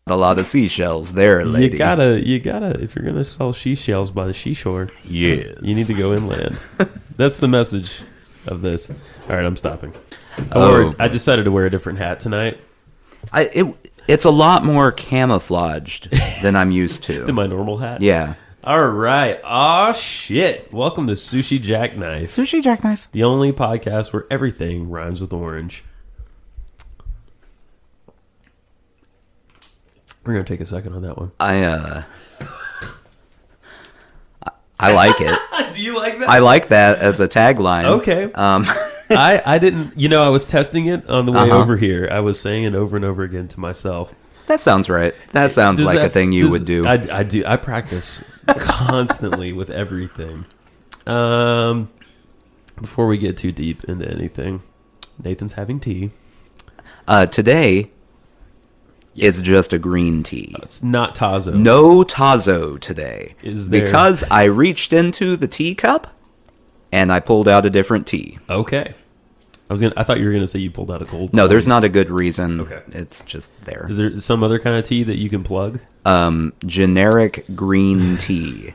A lot of seashells there, lady. You gotta, if you're gonna sell seashells by the seashore, yes, you need to go inland. That's the message of this. All right, I'm stopping. I decided to wear a different hat tonight. It's a lot more camouflaged than I'm used to. Than my normal hat? Yeah. All right. Oh, shit. Welcome to Sushi Jackknife. Sushi Jackknife. The only podcast where everything rhymes with orange. We're going to take a second on that one. I like it. Do you like that? I like that as a tagline. Okay. I didn't, I was testing it on the way over here. I was saying it over and over again to myself. That sounds right. That sounds like a thing you would do. I do. I practice constantly with everything. Before we get too deep into anything, Nathan's having tea. Today, it's just a green tea. It's not Tazo. No Tazo today. Is there? Because I reached into the teacup and I pulled out a different tea. Okay. I thought you were gonna say you pulled out a gold. No, there's not a good reason. Okay. It's just there. Is there some other kind of tea that you can plug? Generic green tea.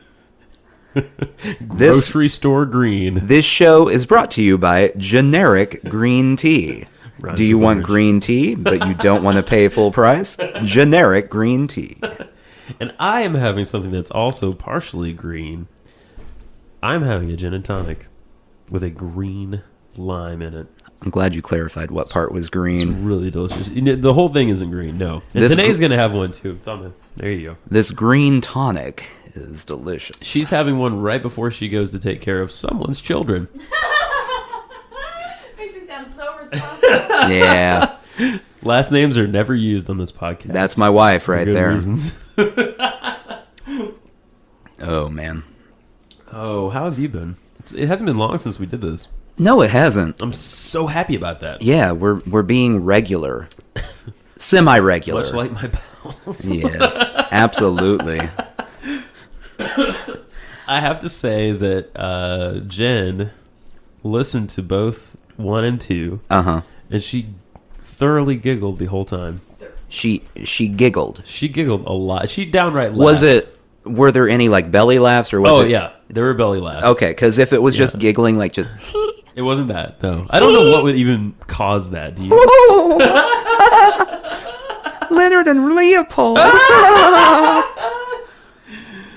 Grocery store green. This show is brought to you by Generic Green Tea. Do you want green tea, but you don't want to pay full price? Generic green tea. And I am having something that's also partially green. I'm having a gin and tonic with a green lime in it. I'm glad you clarified what part was green. It's really delicious. The whole thing isn't green, no. And Danae's going to have one, too. It's on the... There you go. This green tonic is delicious. She's having one right before she goes to take care of someone's children. Makes me sound so responsible. Yeah. Last names are never used on this podcast. That's my wife right there. Reasons. Oh, man. Oh, how have you been? It hasn't been long since we did this. No, it hasn't. I'm so happy about that. Yeah, we're being regular. Semi-regular. Much like my pals. Yes, absolutely. I have to say that Jen listened to both 1 and 2. Uh-huh. And she thoroughly giggled the whole time. She giggled. She giggled a lot. She downright laughed. Were there any like belly laughs or was it? Oh yeah, there were belly laughs. Okay, because if it was just giggling, like just it wasn't that. No, I don't know what would even cause that. Do you? Leonard and Leopold.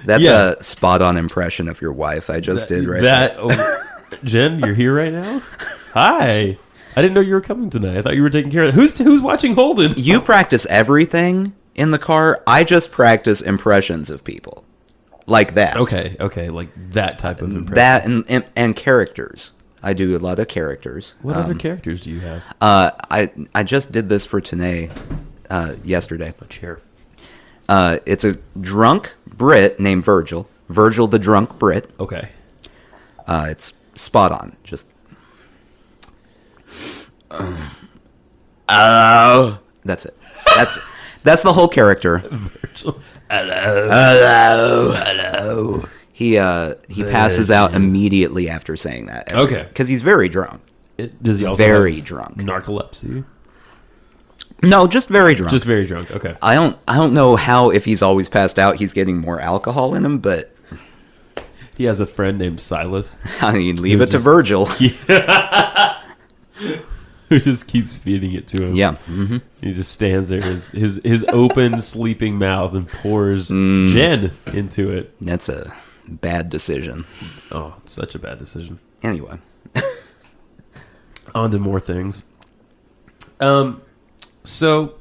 That's a spot-on impression of your wife I just did right there. Jen, you're here right now? Hi. I didn't know you were coming tonight. I thought you were taking care of it. Who's watching Holden? You practice everything in the car. I just practice impressions of people. Like that. Okay, like that type of impression. That and characters. I do a lot of characters. What other characters do you have? I just did this for Tanae yesterday. A chair. It's a drunk Brit named Virgil. Virgil the drunk Brit. Okay. It's spot on. Just. Oh, that's it. That's the whole character. Virgil. Hello. He passes out immediately after saying that. Okay. Because he's very drunk. Does he also very have drunk? Narcolepsy? No, just very drunk. Just very drunk. Okay. I don't know how, if he's always passed out, he's getting more alcohol in him, but he has a friend named Silas. I mean, leave it to Virgil. Who just keeps feeding it to him. Yeah. Mm-hmm. He just stands there, his open, sleeping mouth, and pours gin into it. That's a bad decision. Oh, it's such a bad decision. Anyway. On to more things. So,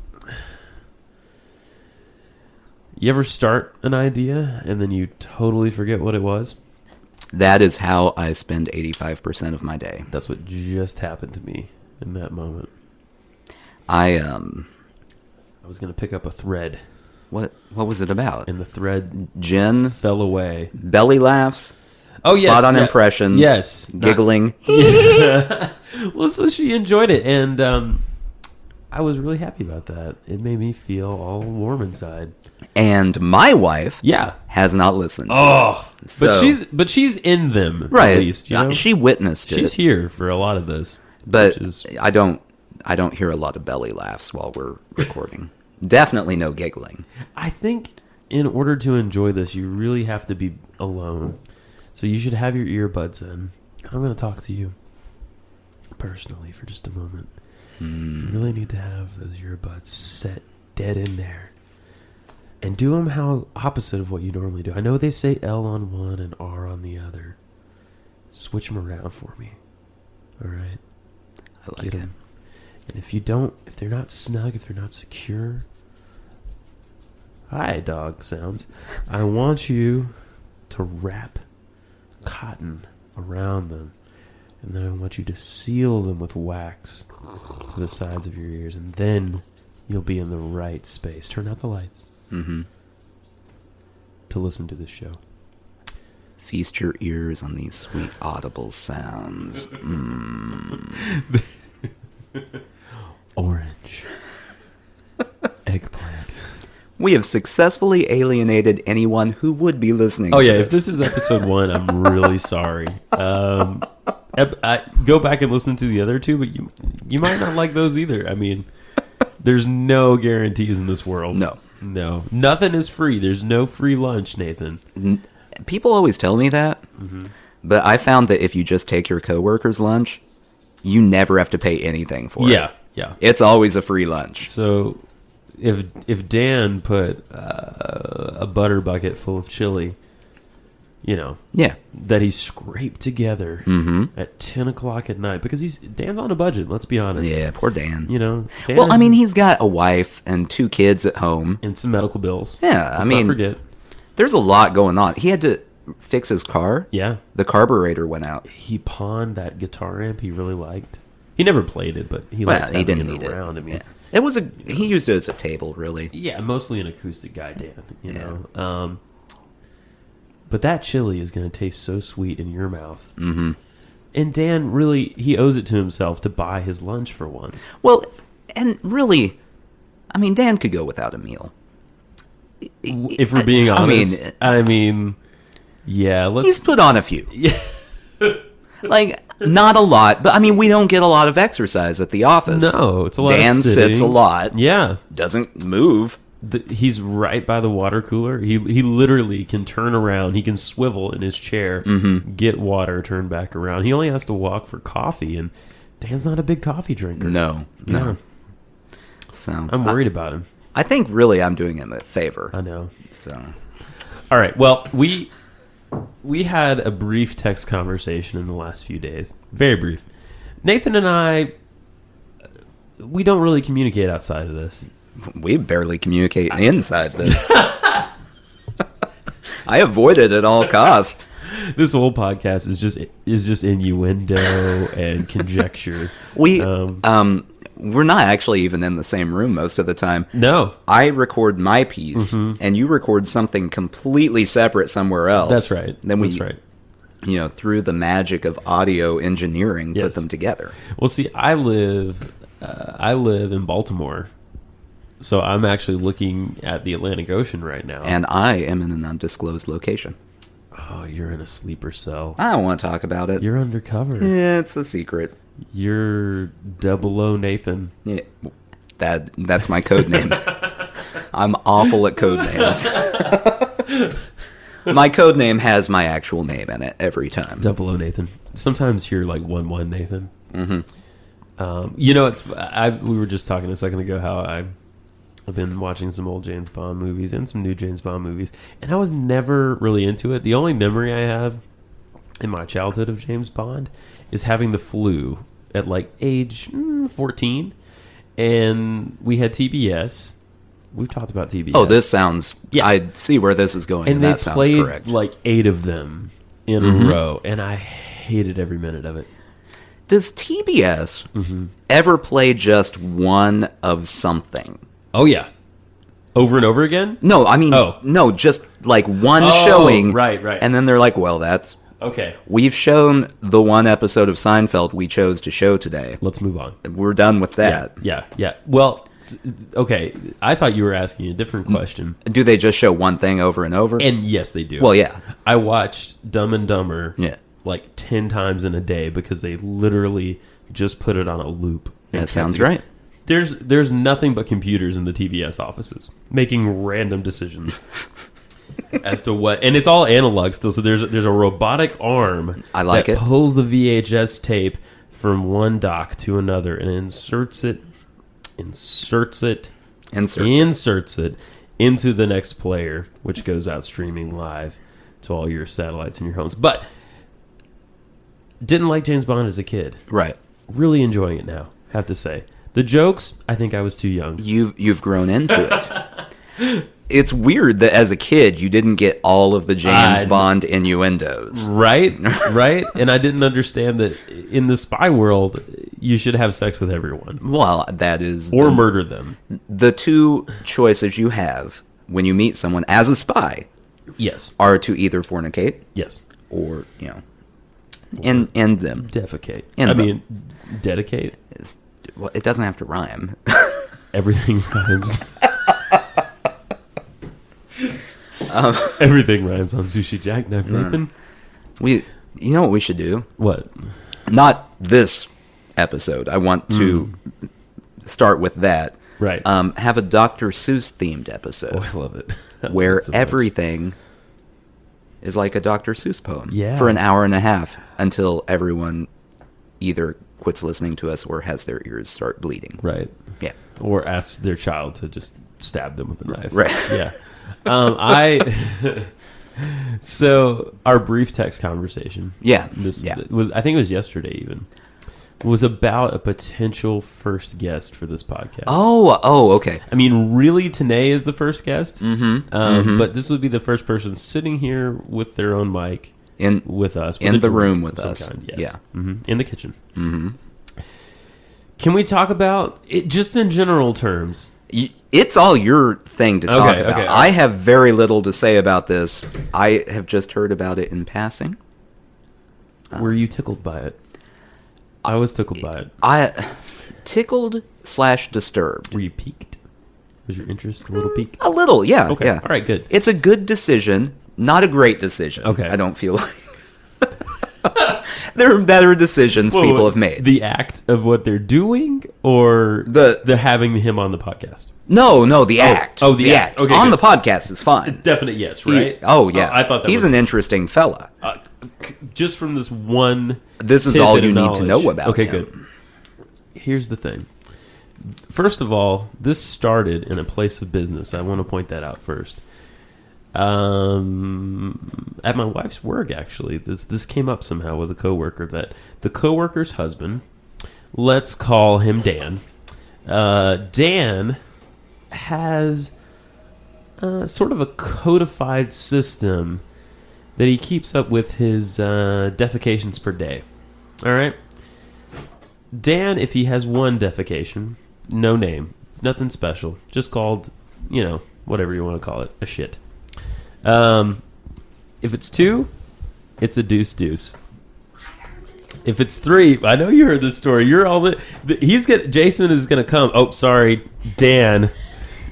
you ever start an idea and then you totally forget what it was? That is how I spend 85% of my day. That's what just happened to me in that moment. I was going to pick up a thread. What was it about? And the thread gin fell away. Belly laughs. Oh, yes. Spot on impressions. Yes. Giggling. Well, so she enjoyed it, and I was really happy about that. It made me feel all warm inside. And my wife has not listened to it. So, but she's in them, right. At least. You know? She witnessed it. She's here for a lot of this. But I don't hear a lot of belly laughs while we're recording. definitely no giggling. I think in order to enjoy this, you really have to be alone. So you should have your earbuds in. I'm going to talk to you personally for just a moment. You really need to have those earbuds set dead in there. And do them how opposite of what you normally do. I know they say L on one and R on the other. Switch them around for me. All right? I like it. And if they're not snug, if they're not secure, hi, dog sounds. I want you to wrap cotton around them. And then I want you to seal them with wax to the sides of your ears. And then you'll be in the right space. Turn out the lights. Mm-hmm. To listen to this show. Feast your ears on these sweet audible sounds. Orange. Eggplant. We have successfully alienated anyone who would be listening. Oh to yeah, this. if this is episode 1, I'm really sorry. I go back and listen to the other two, but you might not like those either. I mean, there's no guarantees in this world. No, nothing is free. There's no free lunch, Nathan. People always tell me that, but I found that if you just take your coworker's lunch, you never have to pay anything for it. Yeah. It's always a free lunch. So if Dan put a butter bucket full of chili, that he scraped together at 10 o'clock at night, because Dan's on a budget, let's be honest. Yeah, poor Dan. Dan, well, I mean, he's got a wife and 2 kids at home. And some medical bills. Yeah, Let's not forget. There's a lot going on. He had to fix his car. Yeah. The carburetor went out. He pawned that guitar amp he really liked. He never played it, but he liked he didn't having need it around. it. I mean, yeah. He used it as a table, really. Yeah, mostly an acoustic guy, Dan. You know. But that chili is going to taste so sweet in your mouth. Mm-hmm. And Dan really, he owes it to himself to buy his lunch for once. Well, and really, I mean, Dan could go without a meal. If we're being honest, I mean, yeah, he's put on a few. Yeah. Not a lot, but I mean, we don't get a lot of exercise at the office. No, it's a lot Dan of sitting. sits a lot. Yeah. Doesn't move. He's right by the water cooler. He literally can turn around. He can swivel in his chair, get water, turn back around. He only has to walk for coffee, and Dan's not a big coffee drinker. No. So I'm worried about him. I think really I'm doing him a favor. I know. So, all right. Well, we had a brief text conversation in the last few days. Very brief. Nathan and I, we don't really communicate outside of this. We barely communicate inside this. I avoid it at all costs. This whole podcast is just innuendo and conjecture. We're not actually even in the same room most of the time. No. I record my piece, and you record something completely separate somewhere else. That's right. Then That's right. Through the magic of audio engineering, put them together. Well, see, I live in Baltimore, so I'm actually looking at the Atlantic Ocean right now. And I am in an undisclosed location. Oh, you're in a sleeper cell. I don't want to talk about it. You're undercover. Yeah, it's a secret. You're 00 Nathan. Yeah, that's my code name. I'm awful at code names. My code name has my actual name in it every time. 00 Nathan. Sometimes you're like 11 Nathan. Mm-hmm. We were just talking a second ago how I've been watching some old James Bond movies and some new James Bond movies, and I was never really into it. The only memory I have in my childhood of James Bond is having the flu at like age 14, and we had TBS. We've talked about TBS. Oh, this sounds... Yeah. I see where this is going, and that sounds correct. And they played like 8 of them in a row, and I hated every minute of it. Does TBS ever play just one of something? Oh, yeah. Over and over again? No, I mean, no, just like one showing. Right. And then they're like, well, that's... Okay. We've shown the one episode of Seinfeld we chose to show today. Let's move on. We're done with that. Yeah. Well, okay. I thought you were asking a different question. Do they just show one thing over and over? And yes, they do. Well, yeah. I watched Dumb and Dumber like 10 times in a day because they literally just put it on a loop. That sounds right. there's nothing but computers in the TBS offices making random decisions as to what, and it's all analog still. So there's a robotic arm that pulls the VHS tape from one dock to another and inserts it into the next player, which goes out streaming live to all your satellites in your homes. But didn't like James Bond as a kid. Right. Really enjoying it now, have to say. The jokes, I think I was too young. You've grown into it. It's weird that as a kid you didn't get all of the James Bond innuendos. Right, right. And I didn't understand that in the spy world you should have sex with everyone. Well, that is... Or murder them. The two choices you have when you meet someone as a spy... Yes. ...are to either fornicate... Yes. ...or, end them. Defecate. I mean, dedicate? Well, it doesn't have to rhyme. Everything rhymes. Everything rhymes on Sushi Jackknife, Nathan. You know what we should do? What? Not this episode. I want to start with that. Right. Have a Dr. Seuss themed episode. Oh, I love it. Where everything is like a Dr. Seuss poem. Yeah. For an hour and a half until everyone either quits listening to us or has their ears start bleeding. Right. Yeah. Or asks their child to just stab them with a knife. Right. Yeah. So our brief text conversation. Yeah. Was, I think it was yesterday even, was about a potential first guest for this podcast. Oh, okay. I mean, really, Tanae is the first guest. But this would be the first person sitting here with their own mic with us. In the room with us. Yes. Yeah. In the kitchen. Can we talk about it just in general terms? It's all your thing to talk about. Okay. I have very little to say about this. I have just heard about it in passing. Were you tickled by it? I was tickled by it. Tickled/disturbed. Were you piqued? Was your interest a little piqued? A little, yeah. Okay, yeah. All right, good. It's a good decision, not a great decision. Okay. I don't feel like. There are better decisions people have made. The act of what they're doing, or the having him on the podcast? No, the act. Oh, the act. Okay, on good. the podcast is fine. Definite yes, right? Yeah. I thought that he's an interesting fella. Just from this one. This is all you need to know about him. Good. Here's the thing. First of all, this started in a place of business. I want to point that out first. At my wife's work, actually, this came up somehow with a coworker, that the coworker's husband, let's call him Dan. Dan has sort of a codified system that he keeps up with his defecations per day. All right? Dan, if he has one defecation, no name, nothing special, just called, whatever you want to call it, a shit. If it's 2, it's a deuce. If it's 3, I know you heard this story. You're all Jason is gonna come. Oh, sorry, Dan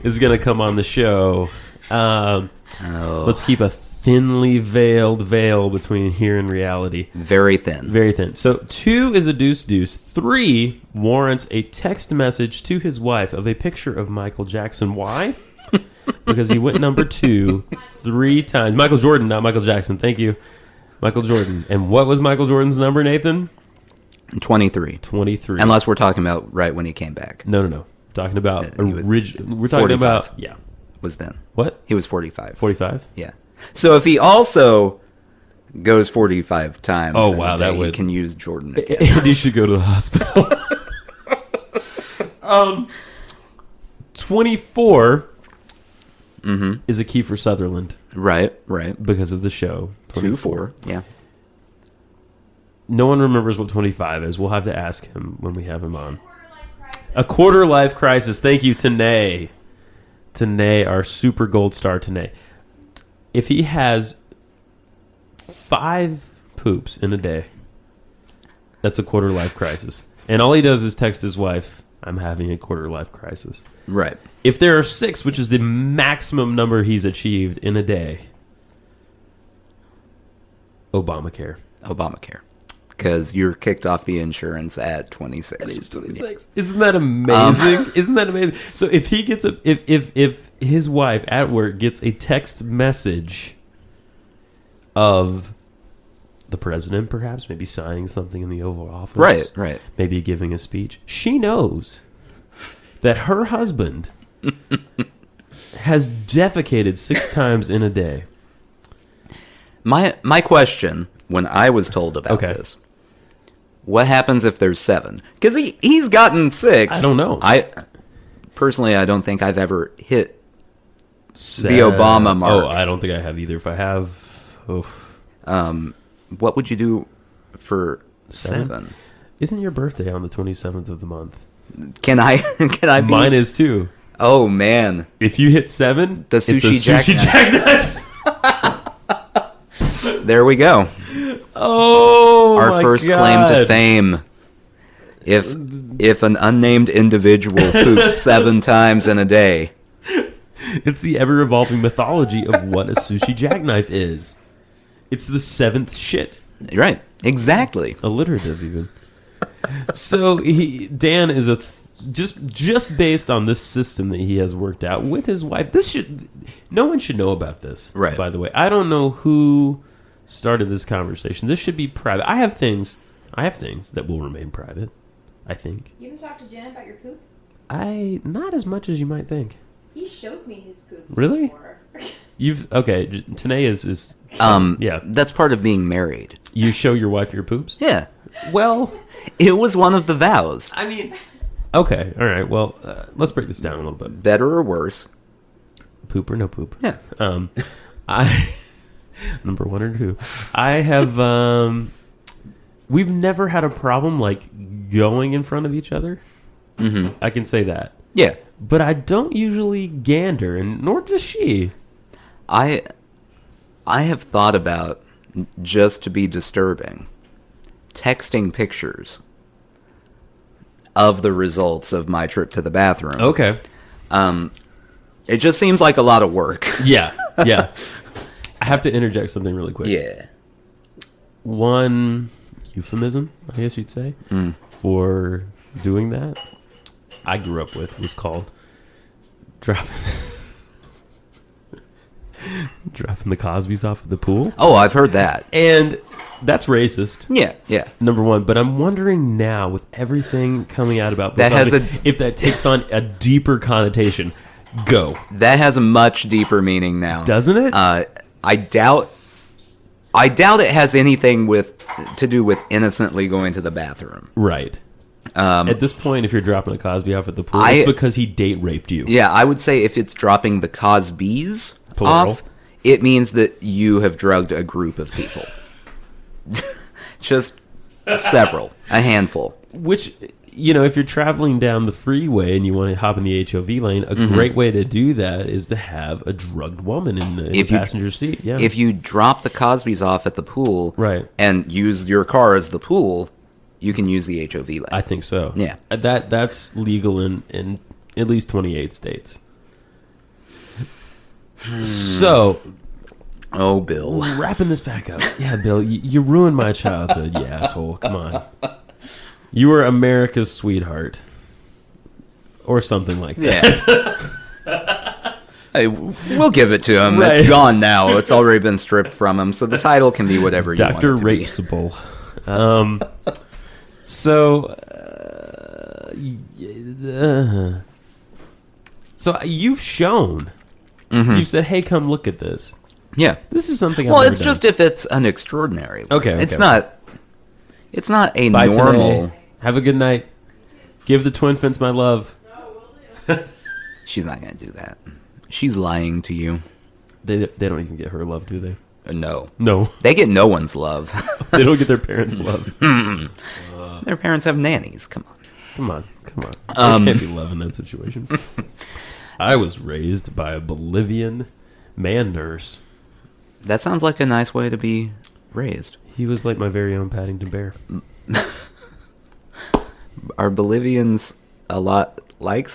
is gonna come on the show. Let's keep a thinly veiled veil between here and reality. Very thin. Very thin. So 2 is a deuce. 3 warrants a text message to his wife of a picture of Michael Jackson. Why? Because he went number 2 3 times. Michael Jordan, not Michael Jackson. Thank you. Michael Jordan. And what was Michael Jordan's number, Nathan? 23. 23. Unless we're talking about right when he came back. No. Talking about original. We're talking 45. about, yeah. Was then. What? He was 45. 45? Yeah. So if he also goes 45 times, oh wow, that would. He can use Jordan again. He should go to the hospital. 24 is a Kiefer Sutherland. Right. Because of the show. 24. Yeah. No one remembers what 25 is. We'll have to ask him when we have him on. A quarter life crisis. Thank you, Tanae. Tanae, our super gold star Tanae. If he has 5 poops in a day, that's a quarter life crisis. And all he does is text his wife, I'm having a quarter life crisis. Right. If there are 6, which is the maximum number he's achieved in a day, Obamacare. because you're kicked off the insurance at 26. At age 26. Isn't that amazing? Isn't that amazing? So if he gets if his wife at work gets a text message of the president, perhaps maybe signing something in the Oval Office, right, maybe giving a speech, she knows that her husband has defecated 6 times in a day. My question when I was told about this, what happens if there's 7? Because he's gotten 6. I don't know. Personally, I don't think I've ever hit the Obama mark. Oh, I don't think I have either. If I have, what would you do for 7? Isn't your birthday on the 27th of the month? Can I be? Mine is too. Oh man! If you hit 7, the sushi it's a sushi jackknife. There we go. Oh, our first claim to fame. If an unnamed individual poops 7 times in a day, it's the ever-evolving mythology of what a sushi jackknife is. It's the 7th shit. Right? Exactly. Alliterative, even. So Dan is just based on this system that he has worked out with his wife. No one should know about this. Right. By the way, I don't know who started this conversation. This should be private. I have things that will remain private, I think. You haven't talked to Jen about your poop? Not as much as you might think. He showed me his poop. Really? Before. Tanae is yeah. That's part of being married. You show your wife your poops? Yeah. Well, it was one of the vows. I mean, okay, all right. Well, let's break this down a little bit. Better or worse? Poop or no poop? Yeah. I number 1 or 2. I have. We've never had a problem like going in front of each other. Mm-hmm. I can say that. Yeah. But I don't usually gander, and nor does she. I have thought about, just to be disturbing, texting pictures of the results of my trip to the bathroom. Okay. It just seems like a lot of work. Yeah. I have to interject something really quick. Yeah. One euphemism, I guess you'd say, for doing that, I grew up with was called dropping the Cosbys off of the pool. Oh, I've heard that. And that's racist. Yeah. Number 1. But I'm wondering now, with everything coming out about that Cosby, if that takes on a deeper connotation. Go. That has a much deeper meaning now. Doesn't it? I doubt it has anything to do with innocently going to the bathroom. Right. At this point, if you're dropping a Cosby off at the pool, it's because he date raped you. Yeah, I would say if it's dropping the Cosbys Plural. off, it means that you have drugged a group of people. Just several. A handful. Which, if you're traveling down the freeway and you want to hop in the HOV lane, a great way to do that is to have a drugged woman in the passenger seat. Yeah. If you drop the Cosbys off at the pool and use your car as the pool, you can use the HOV lane. I think so. Yeah. That's legal in at least 28 states. So... Oh, Bill. Wrapping this back up. Yeah, Bill, you ruined my childhood, you asshole. Come on. You were America's sweetheart. Or something like that. Yeah. Hey, we'll give it to him. Right. It's gone now. It's already been stripped from him, so the title can be whatever you want it to Dr. be. Rapeable. So you've shown. You've said, hey, come look at this. Yeah. This is something I've Well, never it's just if it's an extraordinary one. Okay. It's not a Bye normal... Today. Have a good night. Give the Twin Fins my love. She's not going to do that. She's lying to you. They don't even get her love, do they? No. No. They get no one's love. They don't get their parents' love. Their parents have nannies. Come on. They can't be love in that situation. I was raised by a Bolivian man nurse. That sounds like a nice way to be raised. He was like my very own Paddington Bear. Are Bolivians a lot like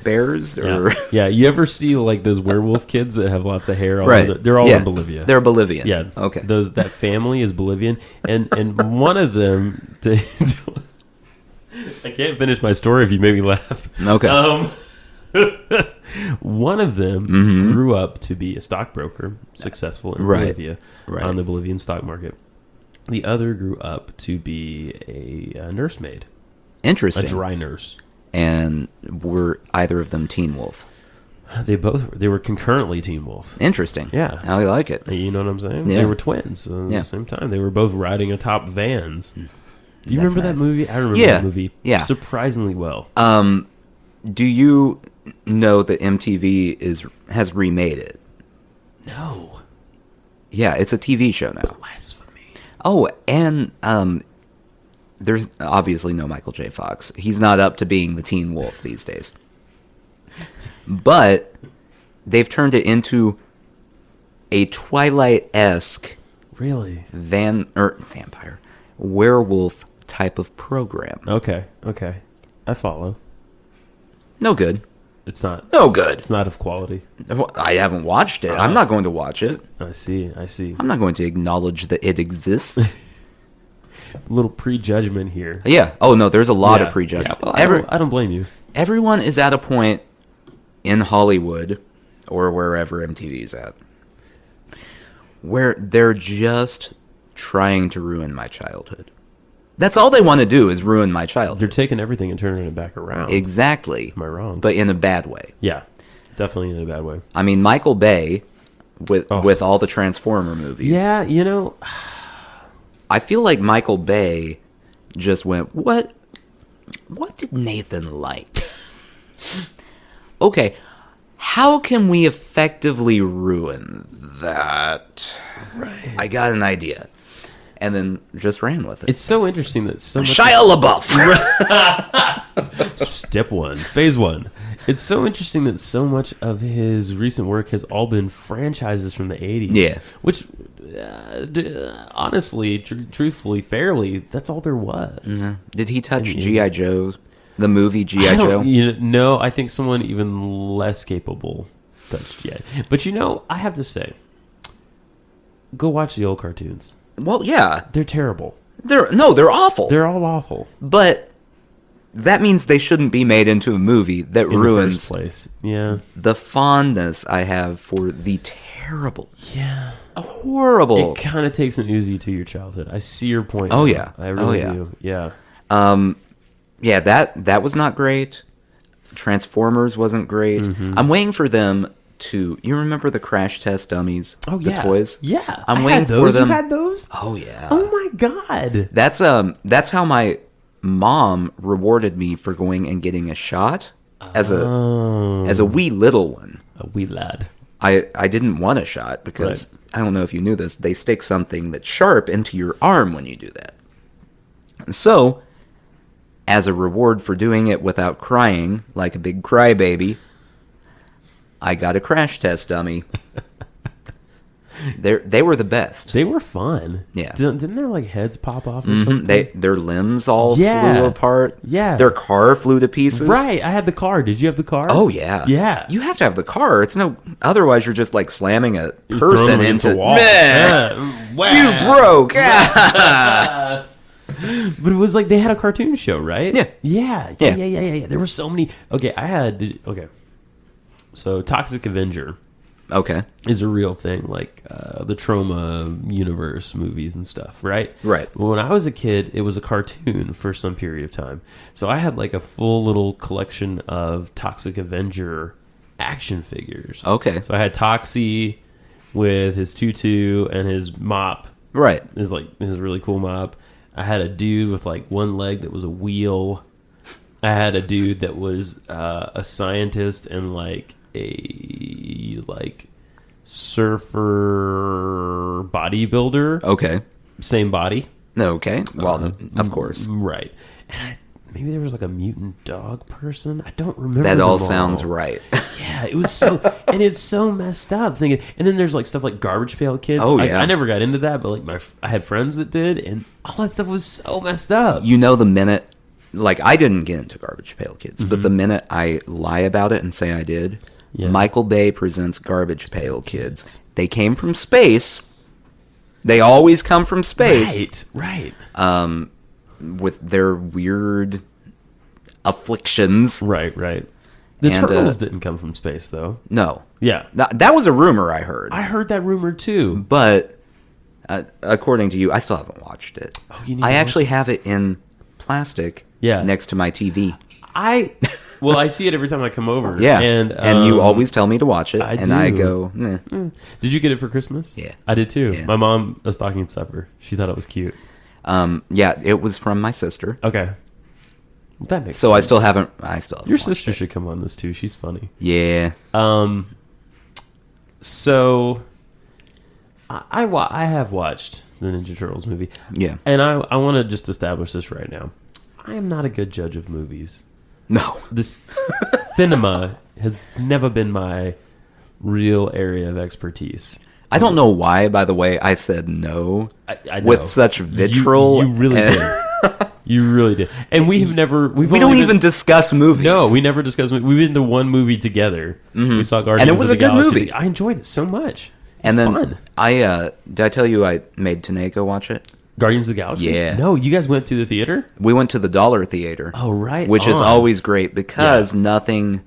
bears? Or Yeah. You ever see like those werewolf kids that have lots of hair? Right. They're all Yeah. in Bolivia. They're Bolivian. Yeah. Okay. That family is Bolivian, and one of them. I can't finish my story if you made me laugh. Okay. One of them grew up to be a stockbroker, successful in Bolivia on the Bolivian stock market. The other grew up to be a nursemaid. Interesting. A dry nurse. And were either of them Teen Wolf? They were concurrently Teen Wolf. Interesting. Yeah. I like it. You know what I'm saying? Yeah. They were twins at the same time. They were both riding atop vans. Do you remember that movie? I remember that movie surprisingly well. Do you know that MTV has remade it? No. Yeah, it's a TV show now. Blasphemy. Oh, and there's obviously no Michael J. Fox. He's not up to being the Teen Wolf these days. But they've turned it into a Twilight-esque vampire werewolf type of program. Okay. I follow. No good. It's not. No good. It's not of quality. I haven't watched it. I'm not going to watch it. I see. I'm not going to acknowledge that it exists. A little prejudgment here. Yeah. Oh, no, there's a lot of prejudgment. Yeah, well, I don't blame you. Everyone is at a point in Hollywood or wherever MTV's at where they're just trying to ruin my childhood. That's all they want to do is ruin my childhood. They're taking everything and turning it back around. Exactly. Am I wrong? But in a bad way. Yeah, definitely in a bad way. I mean, Michael Bay with all the Transformer movies. Yeah, you know, I feel like Michael Bay just went, what did Nathan like? Okay, how can we effectively ruin that? Right. I got an idea. And then just ran with it. It's so interesting that so much... Shia LaBeouf! Step one. Phase one. It's so interesting that so much of his recent work has all been franchises from the 80s. Yeah. Which, honestly, truthfully, fairly, that's all there was. Mm-hmm. Did he touch G.I. Joe? The movie G.I. Joe? No, I think someone even less capable touched G.I. But I have to say, go watch the old cartoons. Well, yeah. They're terrible. They're awful. They're all awful. But that means they shouldn't be made into a movie that ruins the first place. Yeah. The fondness I have for the terrible. Yeah. Horrible. It kind of takes an Uzi to your childhood. I see your point. Oh, yeah. I really do. Yeah. Yeah, that was not great. Transformers wasn't great. Mm-hmm. I'm waiting for them to... You remember the crash test dummies? Oh, yeah. The toys? Yeah. I'm waiting for them. You had those? Oh, yeah. Oh, my God. That's how my mom rewarded me for going and getting a shot as a wee little one. A wee lad. I didn't want a shot because, I don't know if you knew this, they stick something that's sharp into your arm when you do that. So, as a reward for doing it without crying, like a big crybaby, I got a crash test dummy. They were the best. They were fun. Yeah. Didn't their heads pop off or something? Their limbs all flew apart. Yeah. Their car flew to pieces. Right. I had the car. Did you have the car? Oh, yeah. Yeah. You have to have the car. Otherwise you're just slamming a person into a wall. You broke. But it was they had a cartoon show, right? Yeah. Yeah. There were so many. Okay, So Toxic Avenger. Okay. Is a real thing, the Trauma universe movies and stuff, right? Right. Well, when I was a kid, it was a cartoon for some period of time. So I had a full little collection of Toxic Avenger action figures. Okay. So I had Toxie with his tutu and his mop. Right. His really cool mop. I had a dude with one leg that was a wheel. I had a dude that was a scientist and a surfer bodybuilder. Okay. Same body. Okay. Well, of course. Right. And maybe there was a mutant dog person. I don't remember. That all sounds right. Yeah, it was so, and it's so messed up. Thinking, and then there's stuff like Garbage Pail Kids. Oh yeah. I never got into that, but I had friends that did, and all that stuff was so messed up. The minute like, I didn't get into Garbage Pail Kids, but the minute I lie about it and say I did, Michael Bay presents Garbage Pail Kids. They came from space. They always come from space. Right. With their weird afflictions. Right. The turtles didn't come from space, though. No. Yeah. That was a rumor I heard. I heard that rumor, too. But, according to you, I still haven't watched it. Oh, you need I to actually watch have it in plastic next to my TV. I see it every time I come over. Yeah. And you always tell me to watch it. I go, meh. Did you get it for Christmas? Yeah. I did, too. Yeah. My mom, a stocking stuffer. She thought it was cute. Yeah, it was from my sister. Okay. That makes sense. So I still haven't Your sister should come on this too. She's funny. Yeah. So I have watched the Ninja Turtles movie. Yeah. And I want to just establish this right now. I am not a good judge of movies. No. The cinema has never been my real area of expertise. I don't know why, by the way, I said no I know. with such vitriol. You really did. You really did. And we don't even discuss movies. No, we never discuss movies. We've been to one movie together. Mm-hmm. We saw Guardians and it was of the a good Galaxy. movie. I enjoyed it so much. And then fun. did I tell you I made Tanae go watch it? Guardians of the Galaxy? Yeah. No, you guys went to the theater? We went to the Dollar Theater. Oh, right. Which is always great because nothing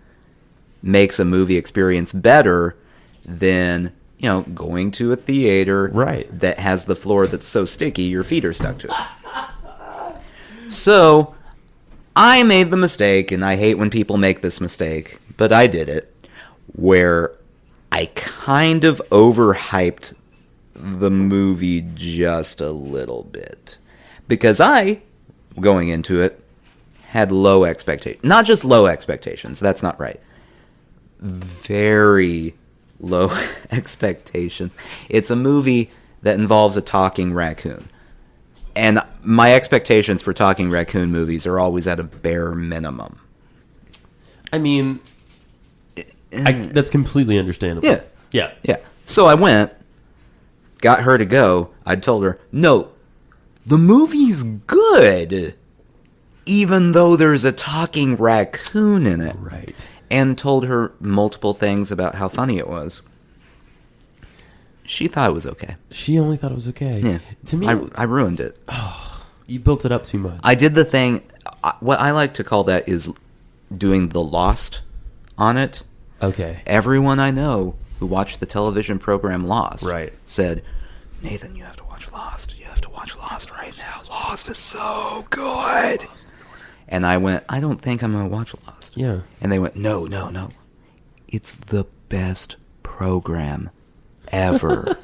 makes a movie experience better than, going to a theater that has the floor that's so sticky your feet are stuck to it. So, I made the mistake, and I hate when people make this mistake, but I did it, where I kind of overhyped the movie just a little bit. Because I, going into it, had low expectations. Not just low expectations, that's not right. Very low expectations. It's a movie that involves a talking raccoon. And my expectations for talking raccoon movies are always at a bare minimum. I mean, that's completely understandable. Yeah. So I went, got her to go. I told her, no, the movie's good, even though there's a talking raccoon in it. Right. And told her multiple things about how funny it was. She thought it was okay. She only thought it was okay. Yeah. To me, I ruined it. Oh, you built it up too much. I did the thing. What I like to call that is doing the Lost on it. Okay. Everyone I know who watched the television program Lost said, Nathan, you have to watch Lost. You have to watch Lost right now. Lost is so good. And I went, I don't think I'm going to watch Lost. Yeah. And they went, no. It's the best program ever.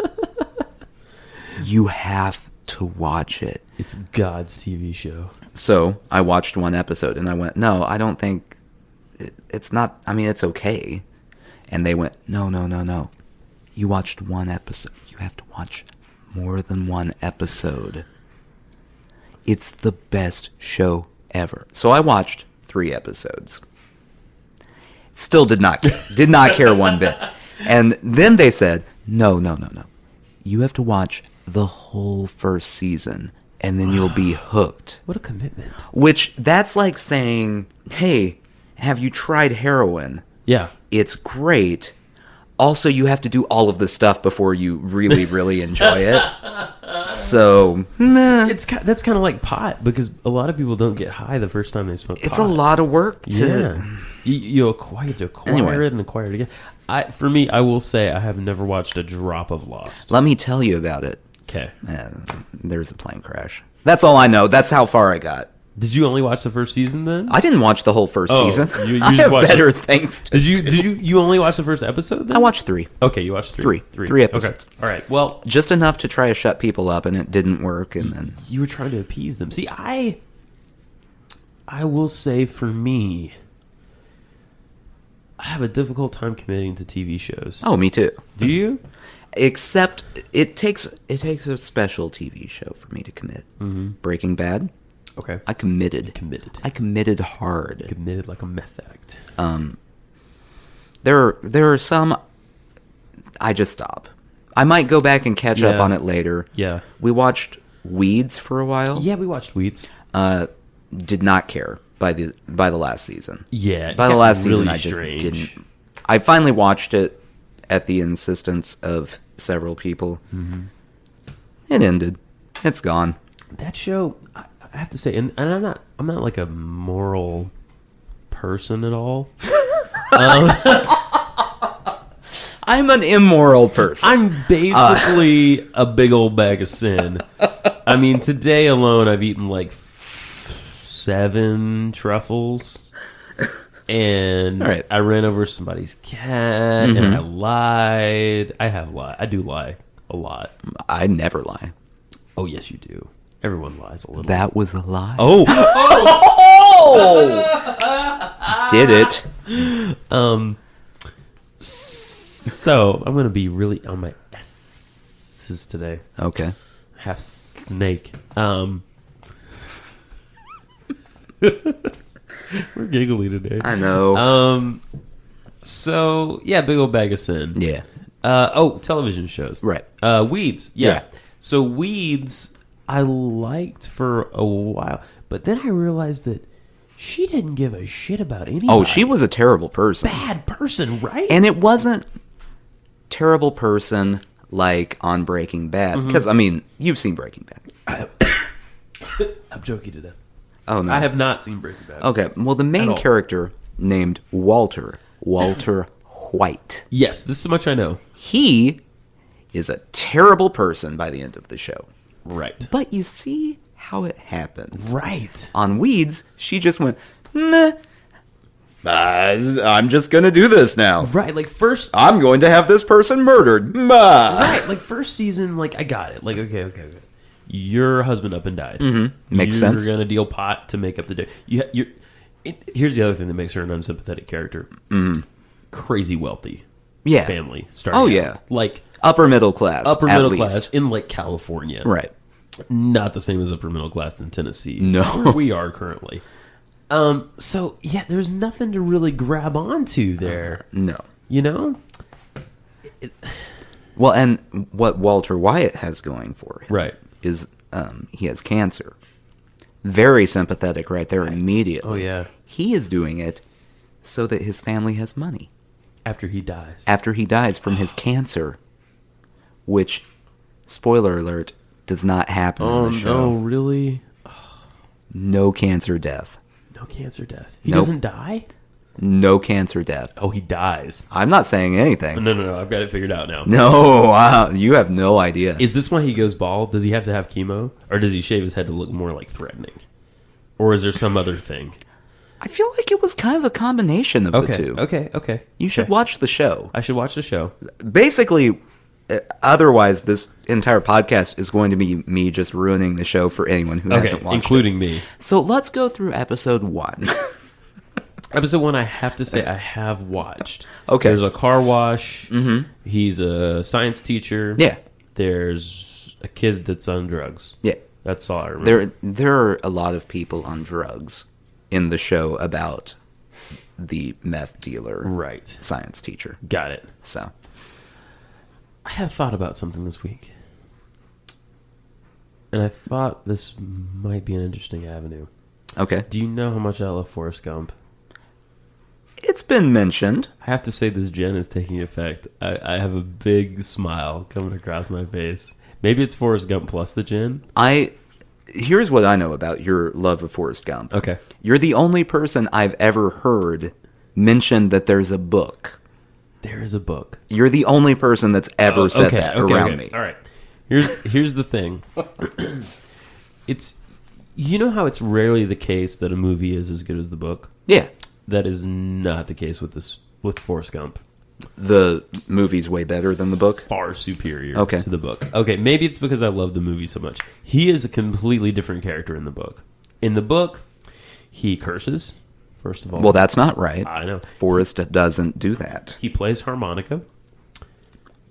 You have to watch it. It's God's TV show. So I watched one episode and I went, no, I don't think it's not. I mean, it's okay. And they went, no. You watched one episode. You have to watch more than one episode. It's the best show ever. So I watched 3 episodes. Still did not care one bit. And then they said, no. You have to watch the whole first season, and then you'll be hooked. What a commitment. Which, that's like saying, hey, have you tried heroin? Yeah. It's great. Also, you have to do all of this stuff before you really, really enjoy it. So, meh. That's kind of like pot, because a lot of people don't get high the first time they smoke pot. It's a lot of work to... Yeah. You acquire it and acquire it again. For me, I will say I have never watched a drop of Lost. Let me tell you about it. Okay. There's a plane crash. That's all I know. That's how far I got. Did you only watch the first season then? I didn't watch the whole first season. You I just have watched better things to do. Did you only watch the first episode then? I watched 3. Okay, you watched 3. 3 episodes. Okay. All right. Well, just enough to try to shut people up, and it didn't work. And then you were trying to appease them. See, I will say for me, I have a difficult time committing to TV shows. Oh, me too. Do you? Except it takes a special TV show for me to commit. Mm-hmm. Breaking Bad. Okay. I committed. I committed hard. Committed like a meth addict. There are some I just stop. I might go back and catch up on it later. Yeah. We watched Weeds for a while. Yeah, we watched Weeds. did not care by the last season. Yeah. By the got last really season, I just strange. didn't. I finally watched it at the insistence of several people. Mm-hmm. It ended. It's gone. That show, I have to say, and I'm not like a moral person at all. I'm an immoral person. I'm basically a big old bag of sin. I mean, today alone, I've eaten like 7 truffles, and All right. I ran over somebody's cat, and I lied. I have lied. I do lie a lot. I never lie. Oh, yes, you do. Everyone lies a little. That was a lie. Oh, Did it? So I'm gonna be really on my S's today. Okay. Half snake. We're giggly today. I know. So yeah, big old bag of sin. Yeah. Television shows. Right. Weeds. Yeah. Yeah. So Weeds, I liked for a while, but then I realized that she didn't give a shit about anybody. Oh, she was a terrible person. bad person, right? And it wasn't terrible person like on Breaking Bad. Mm-hmm. Because, I mean, you've seen Breaking Bad. I'm joking to death. Oh, no. I have not seen Breaking Bad. Okay. Well, the At main all. character named Walter White. Yes, this is much I know. He is a terrible person by the end of the show. Right. But you see how it happened. Right. On Weeds, she just went, meh. I'm just going to do this now. Right. Like first. I'm going to have this person murdered. Right. Like first season, like I got it. Like okay. Your husband up and died. Makes sense. You're gonna deal pot to make up the day. Here's the other thing that makes her an unsympathetic character. Crazy wealthy. Yeah. Family. Starting Oh, out. yeah. Like Upper middle class. upper at middle least. class in like California. Right. Not the same as upper middle class in Tennessee. No. Where we are currently. So yeah, there's nothing to really grab onto there. No. You know? Well, and what Walter Wyatt has going for him Right. is he has cancer. Very sympathetic right there immediately. Oh yeah. He is doing it so that his family has money After he dies. after he dies from his cancer, which, spoiler alert, does not happen in Oh the show. no, really? No cancer death. No cancer death. He Nope. doesn't die? No cancer death. Oh, he dies. I'm not saying anything. No. I've got it figured out now. No, you have no idea. Is this why he goes bald? Does he have to have chemo? Or does he shave his head to look more like threatening? Or is there some other thing? I feel like it was kind of a combination of the two. Okay. You should Okay. watch the show. I should watch the show. Basically, otherwise, this entire podcast is going to be me just ruining the show for anyone who hasn't watched including it. me. So let's go through episode 1. Episode 1, I have to say, I have watched. Okay. There's a car wash. Mm-hmm. He's a science teacher. Yeah. There's a kid that's on drugs. Yeah. That's all I remember. There are a lot of people on drugs in the show about the meth dealer Right. science teacher. Got it. So, I have thought about something this week. And I thought this might be an interesting avenue. okay. Do you know how much I love Forrest Gump? It's been mentioned. I have to say this gin is taking effect. I have a big smile coming across my face. Maybe it's Forrest Gump plus the gin. Here's what I know about your love of Forrest Gump. Okay. You're the only person I've ever heard mention that there's a book. There is a book. You're the only person that's ever said that around me. All right. Here's the thing. It's you know how it's rarely the case that a movie is as good as the book? Yeah. That is not the case with Forrest Gump. The movie's way better than the book. Far superior Okay. to the book. Okay, maybe it's because I love the movie so much. He is a completely different character in the book. In the book, he curses, first of all. Well, that's not right. I know. Forrest doesn't do that. He plays harmonica.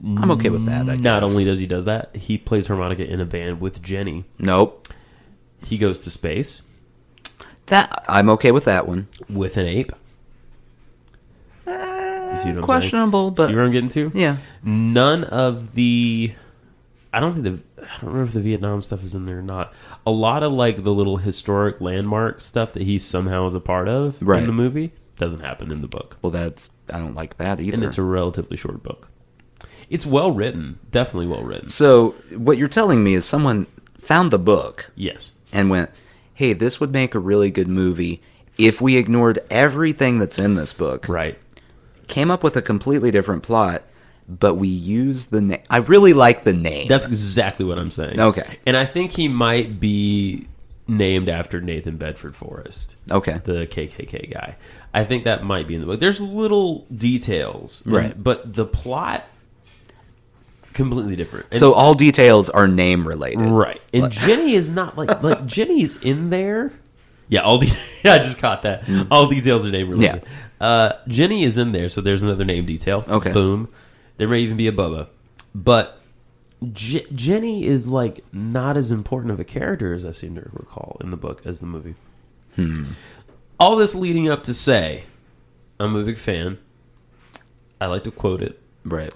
I'm okay with that, I Not guess. only does he do that, he plays harmonica in a band with Jenny. Nope. He goes to space That I'm okay with that one. with an ape. You see what I'm Questionable, saying? but See where I'm getting to? yeah. None of the... I don't think the... I don't remember if the Vietnam stuff is in there or not. A lot of like the little historic landmark stuff that he somehow is a part of Right. in the movie doesn't happen in the book. Well, I don't like that either. And it's a relatively short book. It's well written, definitely well written. So what you're telling me is someone found the book Yes. and went, hey, this would make a really good movie if we ignored everything that's in this book. Right. Came up with a completely different plot, but we used the name. I really like the name. That's exactly what I'm saying. Okay. And I think he might be named after Nathan Bedford Forrest, Okay. the KKK guy. I think that might be in the book. There's little details, Right. But the plot completely different. And, So all details are name related. right, and Jenny is not like Jenny is in there. Yeah, yeah, I just caught that. All details are name related. Jenny is in there, so there's another name detail. Okay. Boom. There may even be a Bubba, but Jenny is like not as important of a character as I seem to recall in the book as the movie. All this leading up to say, I'm a big fan. I like to quote it. Right.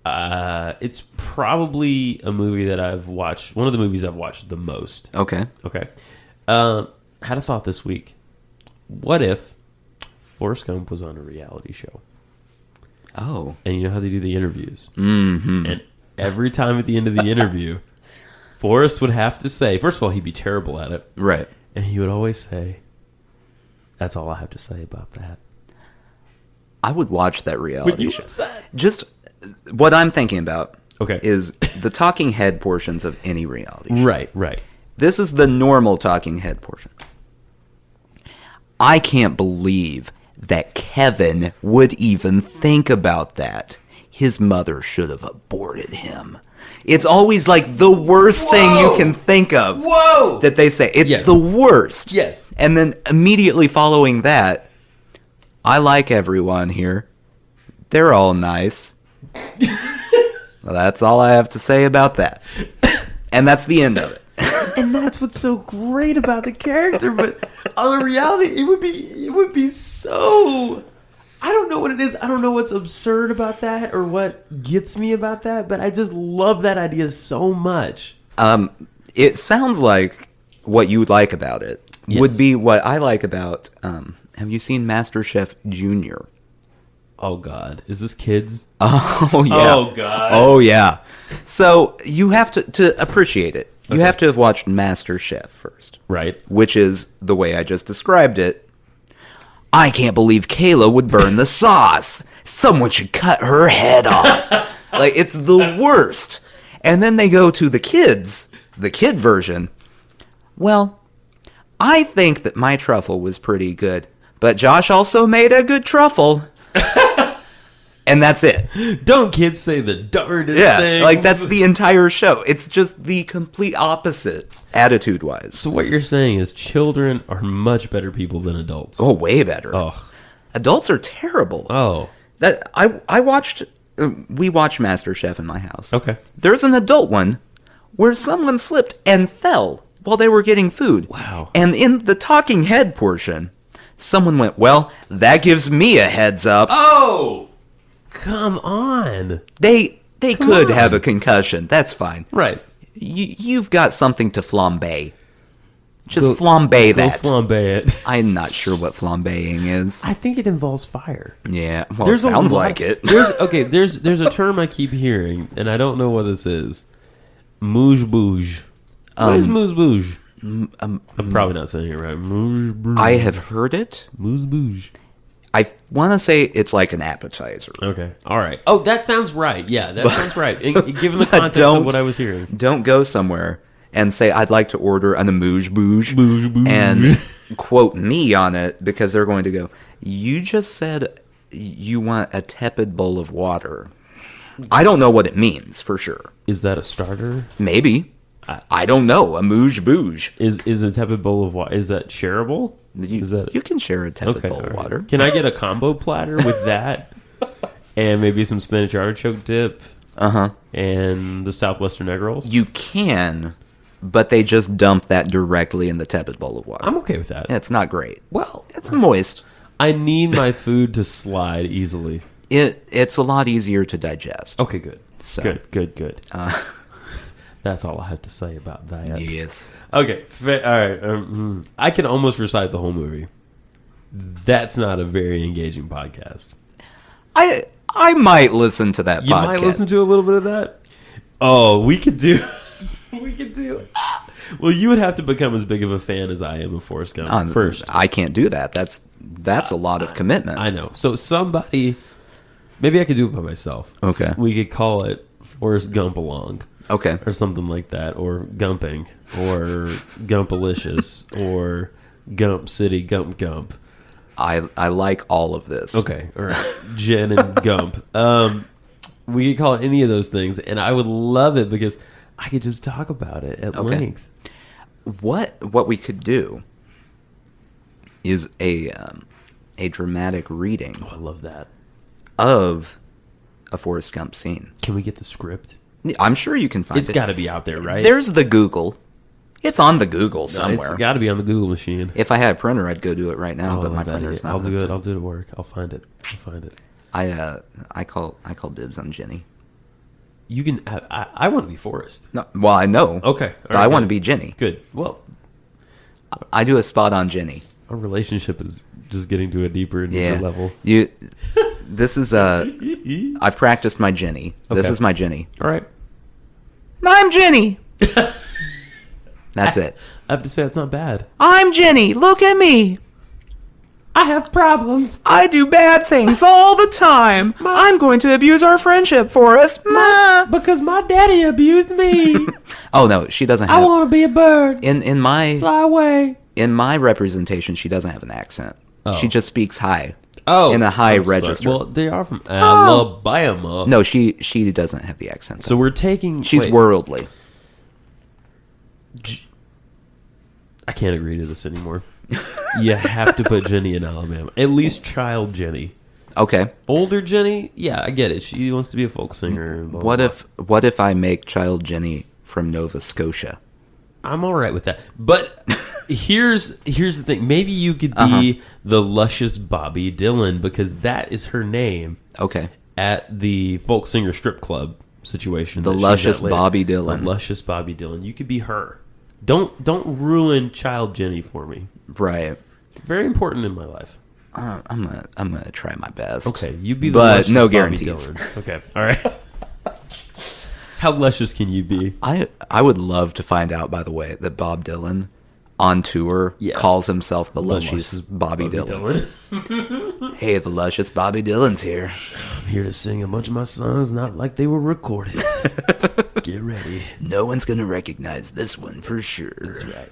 It's probably a movie that I've watched. One of the movies I've watched the most. Okay. Okay. Had a thought this week. What if Forrest Gump was on a reality show? Oh. And you know how they do the interviews? Mm-hmm. And every time at the end of the interview, Forrest would have to say, first of all, he'd be terrible at it. Right. And he would always say, that's all I have to say about that. I would watch that Would reality you show. watch that? Just what I'm thinking about Okay. is the talking head portions of any reality show. Right. This is the normal talking head portion. I can't believe that Kevin would even think about that. His mother should have aborted him. It's always like the worst thing you can think of. Whoa! That they say. It's Yes. the worst. Yes. And then immediately following that, I like everyone here. They're all nice. Well, that's all I have to say about that. And that's the end of it. And that's what's so great about the character, but on a reality, it would be so. I don't know what it is. I don't know what's absurd about that or what gets me about that, but I just love that idea so much. It sounds like what you like about it Yes. would be what I like about. Have you seen MasterChef Junior? Oh God, is this kids? Oh yeah. Oh God. Oh yeah. So you have to appreciate it. You have to have watched MasterChef first, Right. which is the way I just described it. I can't believe Kayla would burn the sauce. Someone should cut her head off. Like, it's the worst. And then they go to the kids, the kid version. Well, I think that my truffle was pretty good, but Josh also made a good truffle. And that's it. Don't kids say the darndest Yeah, things? like that's the entire show. It's just the complete opposite, attitude-wise. So what you're saying is children are much better people than adults. Oh, way better. Oh. Adults are terrible. Oh. That I watched. We watched MasterChef in my house. Okay. There's an adult one where someone slipped and fell while they were getting food. Wow. And in the talking head portion, someone went, "Well, that gives me a heads up." Oh! Come on. They could on. have a concussion. That's fine. Right. You've got something to flambe. Just Go- flambe Go that. flambe it. I'm not sure what flambeing is. I think it involves fire. Yeah, well, it a sounds lot- like it. There's a term I keep hearing, and I don't know what this is. Mouge bouge. What is mouge bouge? I'm probably not saying it right. Mouge bouge. I have heard it. Mouge bouge. I want to say it's like an appetizer. Okay. All right. Oh, that sounds right. Yeah, that sounds right. Given the But context don't- of what I was hearing. Don't go somewhere and say, "I'd like to order an amuse bouge," Bouge bouge. and quote me on it, because they're going to go, "You just said you want a tepid bowl of water." I don't know what it means for sure. Is that a starter? Maybe. I don't know. Amuse bouge. Is a tepid bowl of water? Is that shareable? Is that You can share a tepid okay? bowl of all right. water. Can I get a combo platter with that, and maybe some spinach artichoke dip, and the Southwestern egg rolls? You can, but they just dump that directly in the tepid bowl of water. I'm okay with that. It's not great. Well, It's moist. I need my food to slide easily. It's a lot easier to digest. Okay, good. So. Good. That's all I have to say about that. Yes. Okay, all right. I can almost recite the whole movie. That's not a very engaging podcast. I might listen to that You podcast. might listen to a little bit of that. Oh, we could do. Well, you would have to become as big of a fan as I am of Forrest Gump first. I can't do that. That's a lot of commitment. I know. So somebody, maybe I could do it by myself. Okay. We could call it Forrest Gump Along. Okay. Or something like that, or Gumping, or Gumpalicious, or Gump City Gump Gump. I like all of this. Okay, all right. Jen and Gump. We could call it any of those things, and I would love it because I could just talk about it at length. What we could do is a dramatic reading Oh, I love that. of a Forrest Gump scene. Can we get the script? I'm sure you can find It's it. got to be out there, right? There's the Google. It's on the Google somewhere. It's got to be on the Google machine. If I had a printer, I'd go do it right now, but my printer's not. I'll do hooked it. up. I'll do it at work. I'll find it. I call dibs on Jenny. You can. I want to be Forrest. No, well, I know. Okay, But I want to be Jenny. Good. Well, I do a spot on Jenny. our relationship is just getting to a deeper and deeper level. This is I've practiced my Jenny. This Okay. is my Jenny. All right. I'm Jenny. That's it. I have to say, it's not bad. I'm Jenny. Look at me. I have problems. I do bad things all the time. I'm going to abuse our friendship, Forrest. Ma. Because my daddy abused me. Oh no, she doesn't have. to be a bird. In my away. representation, she doesn't have an accent. Oh. She just speaks high. Oh. In a high I'm sorry. register. Well, they are from Alabama. No, she doesn't have the accent. So we're taking... She's wait. worldly. I can't agree to this anymore. You have to put Jenny in Alabama. At least child Jenny. Okay. Older Jenny, yeah, I get it. She wants to be a folk singer. Blah, blah, blah. What if I make child Jenny from Nova Scotia? I'm all right with that. But here's the thing. Maybe you could be the luscious Bobby Dylan because that is her name. Okay. At the folk singer strip club situation. The that she's luscious at later. Bobby Dylan. The luscious Bobby Dylan. You could be her. Don't ruin child Jenny for me. Right. Very important in my life. I'm gonna try my best. Okay, you be the but luscious no Bobby guarantees. Dylan. Okay, all right. How luscious can you be? I would love to find out, by the way, that Bob Dylan on tour calls himself the luscious Bobby Dylan. Hey, the luscious Bobby Dylan's here. I'm here to sing a bunch of my songs, not like they were recorded. Get ready. No one's gonna recognize this one for sure. That's right.